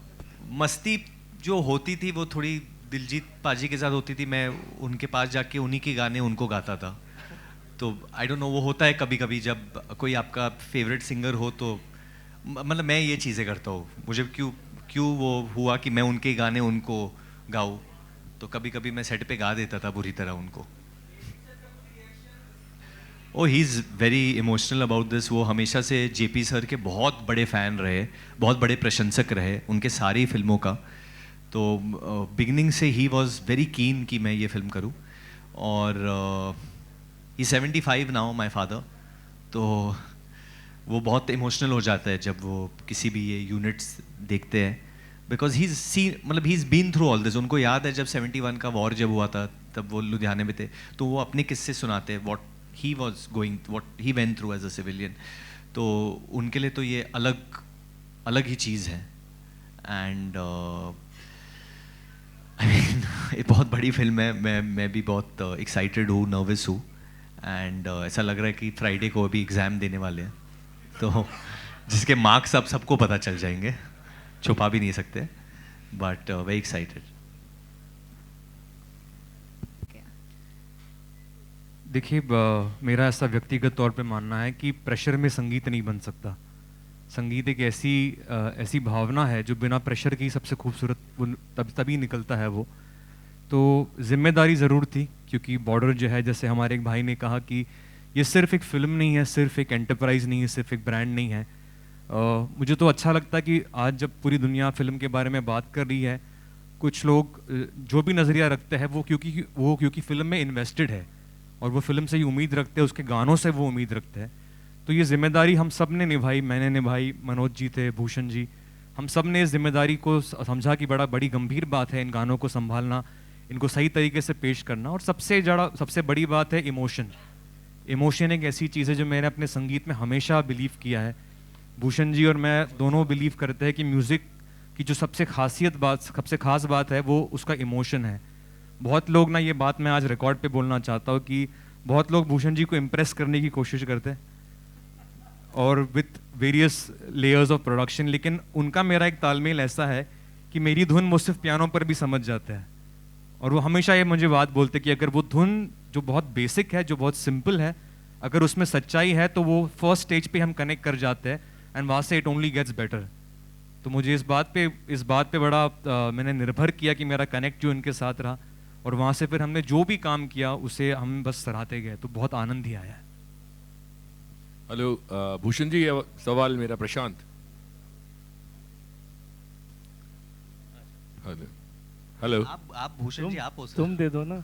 मस्ती जो होती थी वो थोड़ी दिलजीत पाजी के साथ होती थी. मैं उनके पास जाके उन्हीं के गाने उनको गाता था, तो आई डोंट नो, वो होता है कभी कभी जब कोई आपका फेवरेट सिंगर हो तो मतलब मैं ये चीज़ें करता हूँ, मुझे क्यों वो हुआ कि मैं उनके गाने उनको गाऊँ, तो कभी कभी मैं सेट पे गा देता था बुरी तरह उनको। Oh he is very emotional about this. वो हमेशा से जेपी सर के बहुत बड़े फ़ैन रहे, बहुत बड़े प्रशंसक रहे उनके सारी फिल्मों का। तो बिगिनिंग से ही वॉज वेरी कीन कि मैं ये फिल्म करूँ। और ही 75 नाउ माई फादर, तो वो बहुत इमोशनल हो जाता है जब वो किसी भी ये यूनिट्स देखते हैं, बिकॉज ही मतलब he is been through all this. उनको याद है जब 71 का वॉर जब हुआ था तब वो लुधियाने में थे, तो वो अपने किस्से सुनाते हैं, what he was going, what he went through as a civilian. तो उनके लिए तो ये अलग ही चीज़ है। एंड आई मीन ये बहुत बड़ी फिल्म है, मैं भी बहुत एक्साइटेड हूँ, नर्वस हूँ। एंड ऐसा लग रहा है कि फ्राइडे को अभी एग्ज़ाम देने वाले हैं, तो जिसके मार्क्स अब सबको पता चल जाएंगे, छुपा भी नहीं सकते, बट वेरी एक्साइटेड। देखिए, मेरा ऐसा व्यक्तिगत तौर पे मानना है कि प्रेशर में संगीत नहीं बन सकता। संगीत एक ऐसी भावना है जो बिना प्रेशर की सबसे खूबसूरत तभी निकलता है वो। तो जिम्मेदारी ज़रूर थी, क्योंकि बॉर्डर जो है, जैसे हमारे एक भाई ने कहा कि ये सिर्फ एक फ़िल्म नहीं है, सिर्फ एक एंटरप्राइज़ नहीं है, सिर्फ एक ब्रांड नहीं है। मुझे तो अच्छा लगता है कि आज जब पूरी दुनिया फ़िल्म के बारे में बात कर रही है, कुछ लोग जो भी नज़रिया रखते हैं वो क्योंकि फ़िल्म में इन्वेस्टेड है और वो फिल्म से ही उम्मीद रखते हैं, उसके गानों से वो उम्मीद रखते हैं। तो ये जिम्मेदारी हम सब ने निभाई, मैंने निभाई, मनोज जी थे, भूषण जी, हम सब ने इस जिम्मेदारी को समझा कि बड़ी गंभीर बात है इन गानों को संभालना, इनको सही तरीके से पेश करना। और सबसे बड़ी बात है इमोशन। इमोशन एक ऐसी चीज़ है जो मैंने अपने संगीत में हमेशा बिलीव किया है। भूषण जी और मैं दोनों बिलीव करते हैं कि म्यूज़िक की जो सबसे ख़ास बात है वो उसका इमोशन है। बहुत लोग ना, ये बात मैं आज रिकॉर्ड पे बोलना चाहता हूँ कि बहुत लोग भूषण जी को इम्प्रेस करने की कोशिश करते हैं और with various layers of production, लेकिन उनका मेरा एक तालमेल ऐसा है कि मेरी धुन वो सिर्फ पियानो पर भी समझ जाते हैं। और वो हमेशा ये मुझे बात बोलते कि अगर वो धुन जो बहुत बेसिक है, जो बहुत सिंपल है, अगर उसमें सच्चाई है तो वो फर्स्ट स्टेज पे हम कनेक्ट कर जाते हैं एंड वहाँ से इट ओनली गेट्स बेटर। तो मुझे इस बात पे बड़ा मैंने निर्भर किया कि मेरा कनेक्ट जो इनके साथ रहा, और वहाँ से फिर हमने जो भी काम किया उसे हम बस सराहते गए, तो बहुत आनंद ही आया। हेलो भूषण जी, ये सवाल मेरा प्रशांत। हेलो आप भूषण जी आप हो सर। तुम दे दो ना।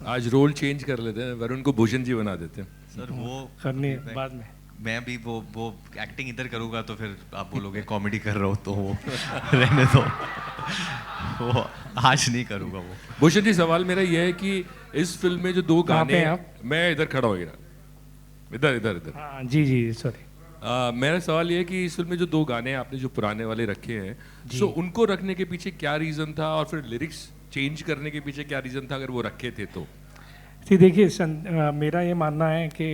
आज रोल चेंज कर लेते हैं, वरुण को भूषण जी बना देते हैं। सर वो करनी है बाद में। मैं भी वो एक्टिंग इधर करूँगा तो फिर आप बोलोगे कॉमेडी कर रहा हो, तो वो रहने दो, वो आज नहीं करूँगा वो। भूषण जी, सवाल मेरा ये है कि इस फिल्म में जो दो गाने, आप? मैं इधर खड़ा हो गया, इधर। हाँ जी सॉरी। मेरा सवाल ये है कि इस फिल्म में जो दो गाने आपने जो पुराने वाले रखे हैं, सो उनको रखने के पीछे क्या रीज़न था, और फिर लिरिक्स चेंज करने के पीछे क्या रीज़न था अगर वो रखे थे तो? देखिए, मेरा ये मानना है कि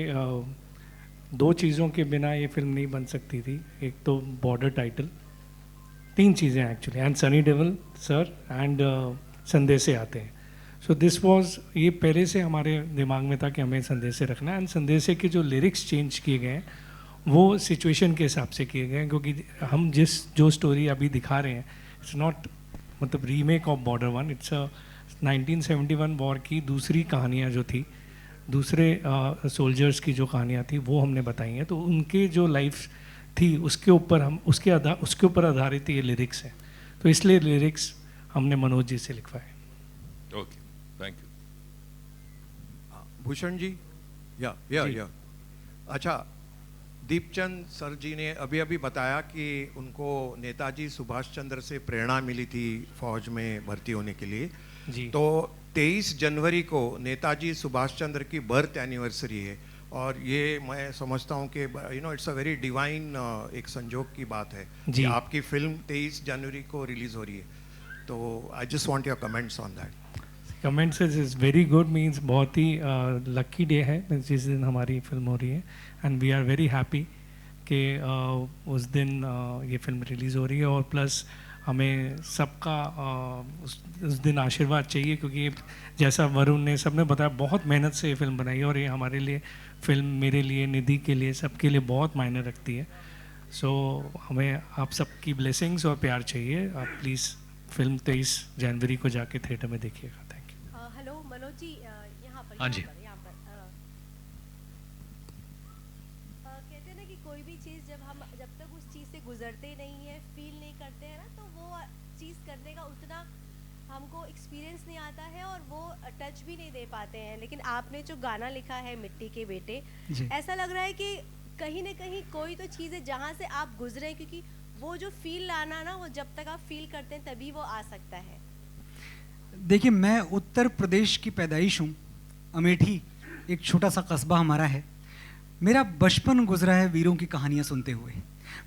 दो चीज़ों के बिना ये फिल्म नहीं बन सकती थी। एक तो बॉर्डर टाइटल, तीन चीज़ें actually, and Sunny Deol sir and संदेशे आते हैं। सो दिस वाज, ये पहले से हमारे दिमाग में था कि हमें संदेशे रखना है। एंड संदेशे के जो लिरिक्स चेंज किए गए हैं वो सिचुएशन के हिसाब से किए गए हैं, क्योंकि हम जो स्टोरी अभी दिखा रहे हैं, इट्स नॉट मतलब remake of border one, it's 1971 war की दूसरी कहानियाँ जो थी, दूसरे सोल्जर्स की जो कहानियाँ थी वो हमने बताई हैं। तो उनके जो लाइफ थी उसके ऊपर आधारित ये लिरिक्स हैं, तो इसलिए लिरिक्स हमने मनोज जी से लिखवाए। Okay, thank you. Bhushan ji, या अच्छा, दीपचंद सर जी ने अभी बताया कि उनको नेताजी सुभाष चंद्र से प्रेरणा मिली थी फौज में भर्ती होने के लिए जी। तो 23 जनवरी को नेताजी सुभाष चंद्र की बर्थ एनिवर्सरी है, और ये मैं समझता हूँ कि इट्स अ वेरी डिवाइन एक संजोग की बात है कि आपकी फिल्म 23 जनवरी को रिलीज हो रही है। तो I just want your comments on that. Comments is very good, means बहुत ही लकी डे है जिस दिन हमारी फिल्म हो रही है, and we are very happy कि उस दिन ये फिल्म रिलीज़ हो रही है। और प्लस हमें सबका उस दिन आशीर्वाद चाहिए, क्योंकि जैसा वरुण ने सबने बताया बहुत मेहनत से ये फिल्म बनाई है और ये हमारे लिए फिल्म, मेरे लिए, निधि के लिए, सबके लिए बहुत मायने रखती है। सो हमें आप सबकी ब्लेसिंग्स और प्यार चाहिए। आप प्लीज़ फिल्म 23 जनवरी को जाके थिएटर में देखिएगा। Thank you. Hello Manoj ji, यहाँ पर हाँ जी। यहाँ पर कहते हैं ना कि कोई भी चीज़ जब तक उस चीज़ से गुजरते नहीं है, फील नहीं करते हैं ना, तो वो चीज़ करने का उतना हमको एक्सपीरियंस नहीं आता है और वो टच भी नहीं दे पाते हैं। लेकिन आपने जो गाना लिखा है मिट्टी के बेटे, ऐसा लग रहा है कि कहीं ना कहीं कोई तो चीज़ है जहाँ से आप गुजरे हैं, क्योंकि वो जो फील लाना ना, वो जब तक आप फील करते हैं तभी वो आ सकता है। देखिए, मैं उत्तर प्रदेश की पैदाइश हूँ, अमेठी एक छोटा सा कस्बा हमारा है। मेरा बचपन गुजरा है वीरों की कहानियाँ सुनते हुए।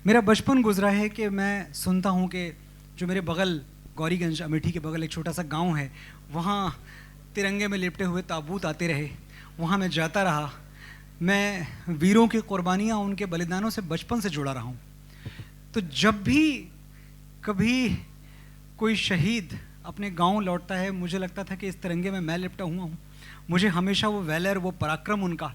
मेरा बचपन गुजरा है कि मैं सुनता हूँ कि जो मेरे बगल गौरीगंज, अमेठी के बगल एक छोटा सा गांव है, वहाँ तिरंगे में लिपटे हुए ताबूत आते रहे, वहाँ मैं जाता रहा। मैं वीरों की कुर्बानियाँ, उनके बलिदानों से बचपन से जुड़ा रहा हूँ। तो जब भी कभी कोई शहीद अपने गांव लौटता है, मुझे लगता था कि इस तिरंगे में मैं लिपटा हुआ हूँ। मुझे हमेशा वो वैलर, वो पराक्रम उनका,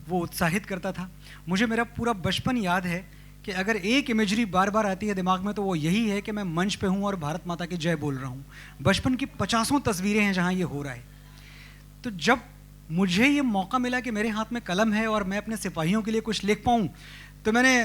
वो उत्साहित करता था। मुझे मेरा पूरा बचपन याद है कि अगर एक इमेजरी बार बार आती है दिमाग में, तो वो यही है कि मैं मंच पे हूँ और भारत माता की जय बोल रहा हूँ। बचपन की 50 तस्वीरें हैं जहाँ ये हो रहा है। तो जब मुझे ये मौका मिला कि मेरे हाथ में कलम है और मैं अपने सिपाहियों के लिए कुछ लिख पाऊँ, तो मैंने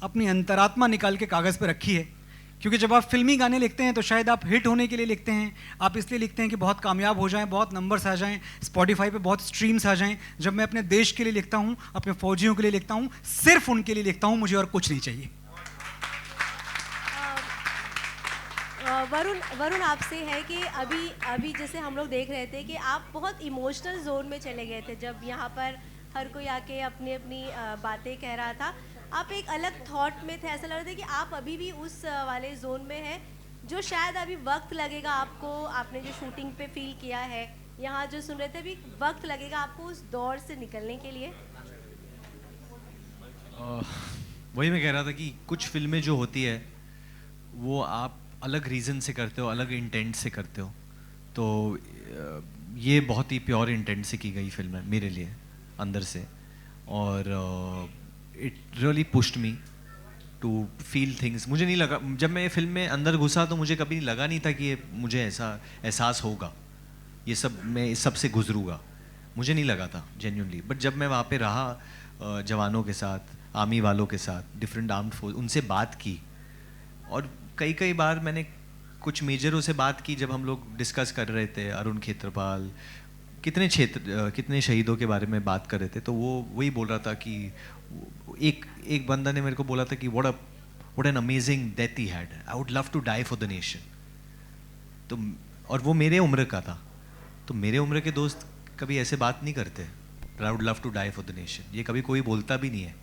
अपनी अंतरात्मा निकाल के कागज़ पे रखी है। क्योंकि जब आप फिल्मी गाने लिखते हैं तो शायद आप हिट होने के लिए लिखते हैं, आप इसलिए लिखते हैं कि बहुत कामयाब हो जाएं, बहुत नंबर्स आ जाएं, स्पॉटिफाई पे बहुत स्ट्रीम्स आ जाएं। जब मैं अपने देश के लिए लिखता हूं, अपने फौजियों के लिए लिखता हूं, सिर्फ उनके लिए लिखता हूं, मुझे और कुछ नहीं चाहिए। वरुण आपसे है कि अभी जैसे हम लोग देख रहे थे कि आप बहुत इमोशनल जोन में चले गए थे, जब यहाँ पर हर कोई आके अपनी अपनी बातें कह रहा था, आप एक अलग थॉट में थे। ऐसा लग रहा था कि आप अभी भी उस वाले जोन में हैं, जो शायद अभी वक्त लगेगा आपको, आपने जो शूटिंग पे फील किया है, यहाँ जो सुन रहे थे, अभी वक्त लगेगा आपको उस दौर से निकलने के लिए। वही मैं कह रहा था कि कुछ फिल्में जो होती है वो आप अलग रीज़न से करते हो, अलग इंटेंट से करते हो। तो ये बहुत ही प्योर इंटेंट से की गई फिल्म है मेरे लिए, अंदर से। और it really pushed me to feel things. मुझे नहीं लगा, जब मैं ये फिल्म में अंदर घुसा तो मुझे कभी लगा नहीं था कि ये मुझे ऐसा एहसास होगा, ये सब मैं इस सब से गुजरूँगा, मुझे नहीं लगा था जेन्युइनली। बट जब मैं वहाँ पे रहा जवानों के साथ, आर्मी वालों के साथ, डिफरेंट आर्म्ड फोर्स, उनसे बात की, और कई बार मैंने कुछ मेजरों से बात की जब हम लोग डिस्कस कर रहे थे, अरुण खेत्रपाल, कितने शहीदों के बारे में बात कर रहे थे, तो वो वही बोल रहा था कि एक बंदा ने मेरे को बोला था कि what an amazing death he had, I would love to die for the nation. तो और वो मेरे उम्र का था, तो मेरे उम्र के दोस्त कभी ऐसे बात नहीं करते, I would love to die for the nation, ये कभी कोई बोलता भी नहीं है।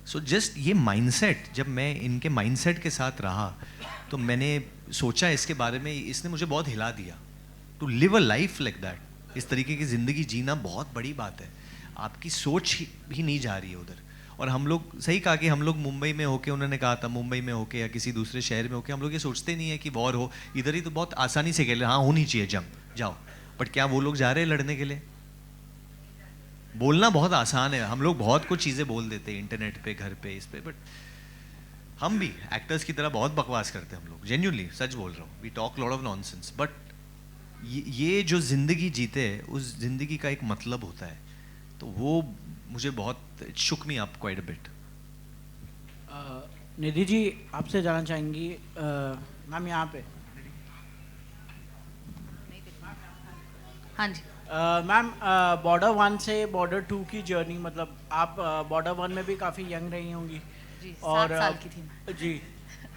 सो जस्ट ये माइंडसेट, जब मैं इनके माइंडसेट के साथ रहा तो मैंने सोचा इसके बारे में, इसने मुझे बहुत हिला दिया। To live a life like that, इस तरीके की ज़िंदगी जीना बहुत बड़ी बात है। आपकी सोच ही नहीं जा रही है उधर। और हम लोग, सही कहा कि हम लोग मुंबई में होके, उन्होंने कहा था मुंबई में होके या किसी दूसरे शहर में होके, हम लोग ये सोचते नहीं है कि वॉर हो, इधर ही तो बहुत आसानी से कह ले, हाँ होनी चाहिए, जंग जाओ। बट क्या वो लोग जा रहे हैं लड़ने के लिए? बोलना बहुत आसान है, हम लोग बहुत कुछ चीज़ें बोल देते हैं इंटरनेट पे, घर पे, इस पे, बट हम भी एक्टर्स की तरह बहुत बकवास करते हैं हम लोग, जेन्युइनली सच बोल रहा हूँ। We talk lot of nonsense, but ये जो ज़िंदगी जीते हैं उस ज़िंदगी का एक मतलब होता है, तो वो मुझे बहुत shook me up quite a bit. Nidhi ji, आपसे जानना चाहेंगी, मैम यहाँ पे। हाँ जी मैम, बॉर्डर 1 से बॉर्डर 2 की जर्नी, मतलब आप बॉर्डर 1 में भी काफ़ी यंग रही होंगी जी, और 7 साल की थी मैं। जी,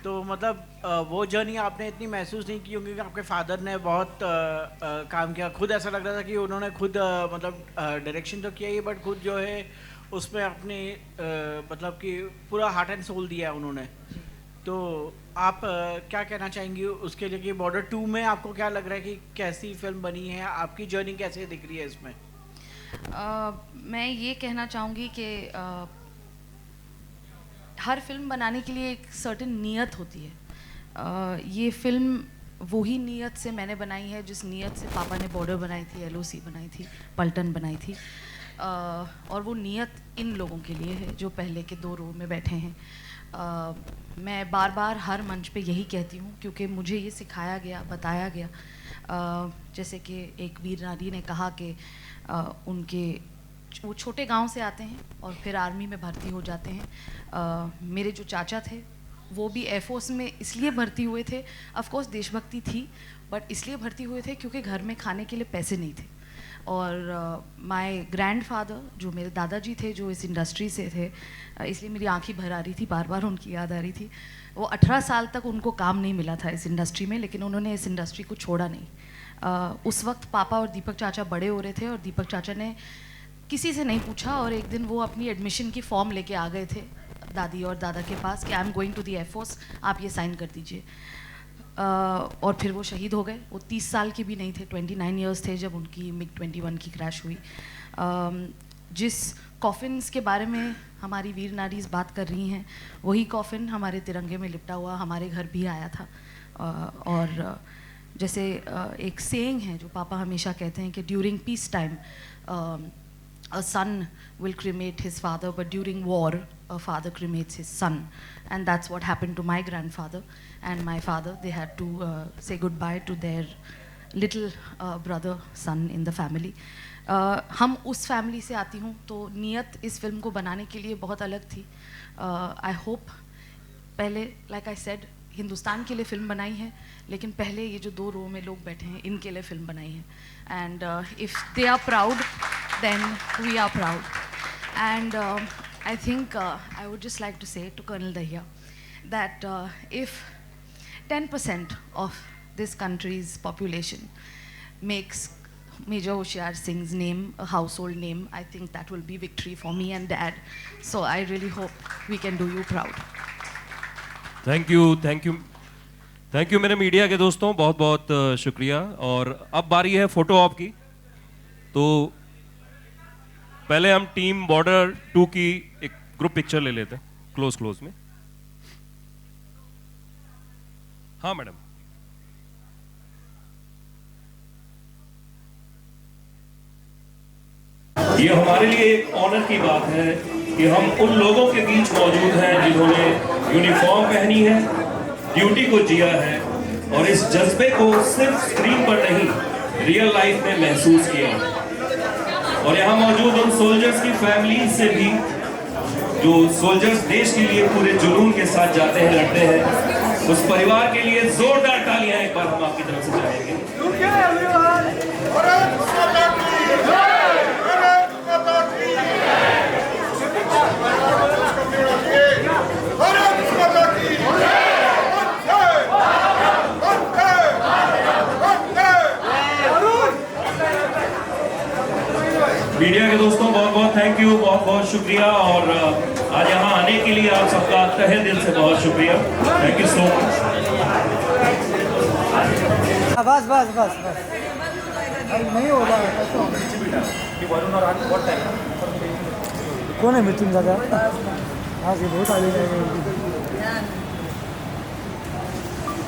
तो मतलब वो जर्नी आपने इतनी महसूस नहीं की होंगी कि आपके फादर ने बहुत काम किया, खुद ऐसा लग रहा था कि उन्होंने खुद मतलब डायरेक्शन तो किया ही, बट खुद जो है उसमें अपनी मतलब कि पूरा हार्ट एंड सोल दिया उन्होंने। तो आप क्या कहना चाहेंगी उसके लिए कि बॉर्डर 2 में आपको क्या लग रहा है कि कैसी फिल्म बनी है, आपकी जर्नी कैसे दिख रही है इसमें? मैं ये कहना चाहूँगी कि हर फिल्म बनाने के लिए एक सर्टेन नीयत होती है। ये फिल्म वही नीयत से मैंने बनाई है जिस नीयत से पापा ने बॉर्डर बनाई थी, LOC बनाई थी, पलटन बनाई थी। और वो नीयत इन लोगों के लिए है जो पहले के 2 रो में बैठे हैं। मैं बार बार हर मंच पे यही कहती हूँ क्योंकि मुझे ये सिखाया गया, बताया गया। जैसे कि एक वीर नारी ने कहा कि वो छोटे गांव से आते हैं और फिर आर्मी में भर्ती हो जाते हैं। मेरे जो चाचा थे वो भी एयरफोर्स में इसलिए भर्ती हुए थे, ऑफ कोर्स देशभक्ति थी, बट इसलिए भर्ती हुए थे क्योंकि घर में खाने के लिए पैसे नहीं थे। और माय ग्रैंडफादर जो मेरे दादाजी थे जो इस इंडस्ट्री से थे, इसलिए मेरी आंखें भर आ रही थी, बार बार उनकी याद आ रही थी। वो 18 साल तक उनको काम नहीं मिला था इस इंडस्ट्री में, लेकिन उन्होंने इस इंडस्ट्री को छोड़ा नहीं। उस वक्त पापा और दीपक चाचा बड़े हो रहे थे और दीपक चाचा ने किसी से नहीं पूछा और एक दिन वो अपनी एडमिशन की फॉर्म लेके आ गए थे दादी और दादा के पास कि I am going to the air force, आप ये साइन कर दीजिए। और फिर वो शहीद हो गए। वो 30 साल के भी नहीं थे, 29 ईयर्स थे जब उनकी MiG-21 की क्रैश हुई। जिस कॉफिन्स के बारे में हमारी वीर नारीज़ बात कर रही हैं, वही कॉफिन हमारे तिरंगे में लिपटा हुआ हमारे घर भी आया था। और जैसे एक सेइंग है जो पापा हमेशा कहते हैं कि during peace time a son will cremate his father, but during war a father cremates his son, and that's what happened to my grandfather and my father. They had to say goodbye to their little brother son in the family. हम उस family से आती हूँ तो नीयत इस film को बनाने के लिए बहुत अलग थी। आई होप पहले लाइक आई सेड हिंदुस्तान के लिए फ़िल्म बनाई है, लेकिन पहले ये जो 2 रो में लोग बैठे हैं इनके लिए फ़िल्म बनाई है। And if they are proud then we are proud. And I think I would just like to say to Colonel Dahiya that if 10% of this country's population makes Major Hoshiar Singh's name a household name, I think that will be victory for me and Dad. So I really hope we can do you proud. Thank you, thank you, thank you मेरे media के दोस्तों, बहुत बहुत शुक्रिया। और अब बारी है फोटो ऑप की। तो पहले हम टीम बॉर्डर 2 की एक ग्रुप पिक्चर ले लेते हैं क्लोज में। हाँ मैडम। ये हमारे लिए एक ऑनर की बात है कि हम उन लोगों के बीच मौजूद हैं जिन्होंने यूनिफॉर्म पहनी है, ड्यूटी को जिया है और इस जज्बे को सिर्फ स्क्रीन पर नहीं रियल लाइफ में महसूस किया है। और यहाँ मौजूद उन सोल्जर्स की फैमिली से भी जो सोल्जर्स देश के लिए पूरे जुनून के साथ जाते हैं, लड़ते हैं, उस परिवार के लिए जोरदार तालियां एक बार हम आपकी तरफ से चाहेंगे। मीडिया के दोस्तों बहुत बहुत थैंक यू, बहुत बहुत शुक्रिया। और आज यहाँ आने के लिए आप सबका तहे दिल से बहुत शुक्रिया। Thank you so much. बस बस बस बस नहीं हो रहा है। कौन है मिथुन दादा? आज ये बहुत आगे जाएगा।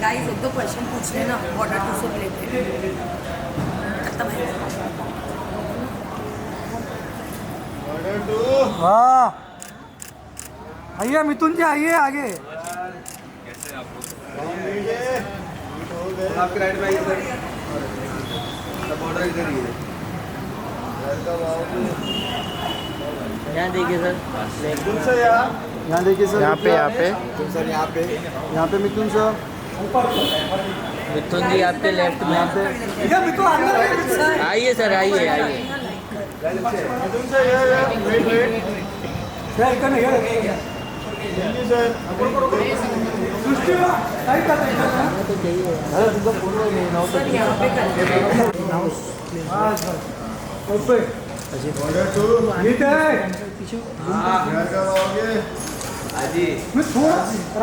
गाइस 1-2 क्वेश्चन पूछ लेना बॉर्डर 2 से रिलेटेड। खत्म है। हाँ आइए मिथुन जी, आइए आगे। कैसे आप आपके राइट में आइए सर। बॉर्डर इधर ही है। यहाँ देखिए सर, यहाँ देखिए सर, यहाँ पे सर, यहाँ पे मिथुन सर, मिथुन जी आपके लेफ्ट में। आइए सर, आइए आइए।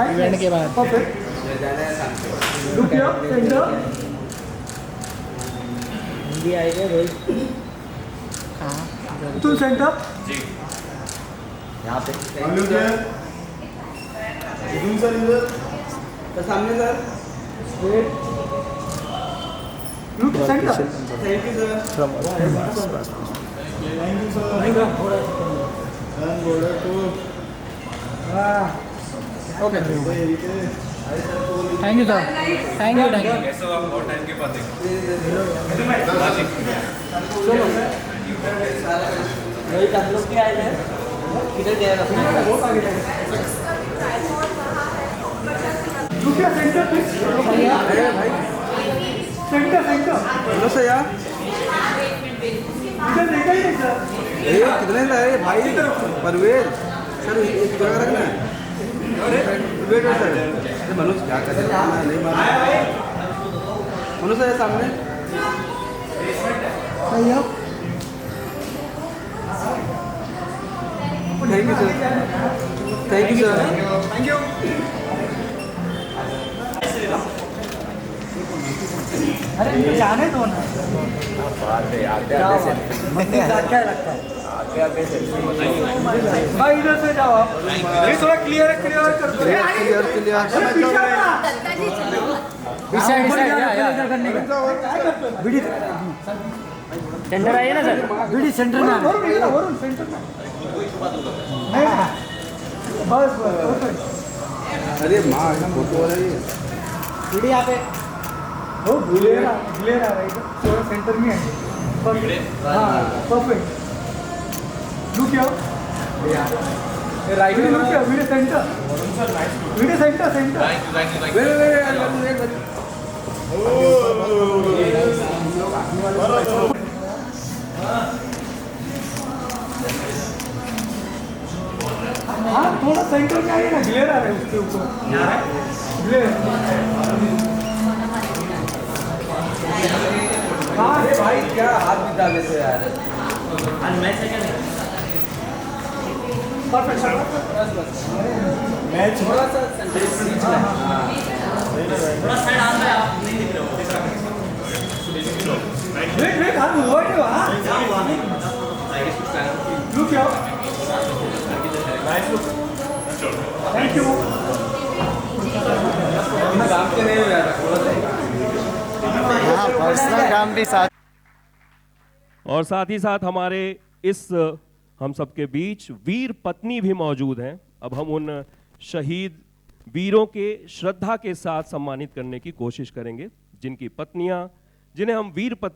इवेंट के बाद हिंदी आएगा रोहित। तू सेंटर यहाँ पे सर इधर सामने sir look centre thank you sir okay thank you sir thank you कैसे हो आप बहुत टाइम के बाद वही कब लोग के आए हैं किधर गए लुक सेंटर अरे भाई सेंटर हेलो सर यार इधर देखा ही नहीं सर कितने लाए भाई परवेज सर एक जगह रखना है वेट सर मनोज क्या कर रहे हैं नहीं मनोज सर सामने thank you sir thank you sir thank you अरे जाने दो ना क्या लगता है भाई इधर से जाओ आप ये थोड़ा क्लियर कर दो क्लियर सेंटर आइए ना सर बीडी सेंटर में वरुण सेंटर में बस अरे माँ फोटो हो रही है बीडी यहाँ पे वो ग्लेयर आ रहा है इधर सेंटर में है हाँ परफेक्ट लुक यो राइट लुक यो वीडियो सेंटर हाँ थोड़ा सेंटर में आइए ना ग्लेयर आ रहा है उसके ऊपर ग्लेयर हाँ भाई क्या हाथ भी डाले थे यार मैच थोड़ा सा थोड़ा साइड आ रहा है आप नहीं दिख रहे हो वेट हाथ हुआ है वहाँ लुक यो थैंक यू काम के नहीं हो रहा हाँ पर्सनल काम भी साथ और साथ ही साथ हमारे इस हम सबके बीच वीर पत्नी भी मौजूद हैं। अब हम उन शहीद वीरों के श्रद्धा के साथ सम्मानित करने की कोशिश करेंगे जिनकी पत्नियां जिन्हें हम वीर पत्नी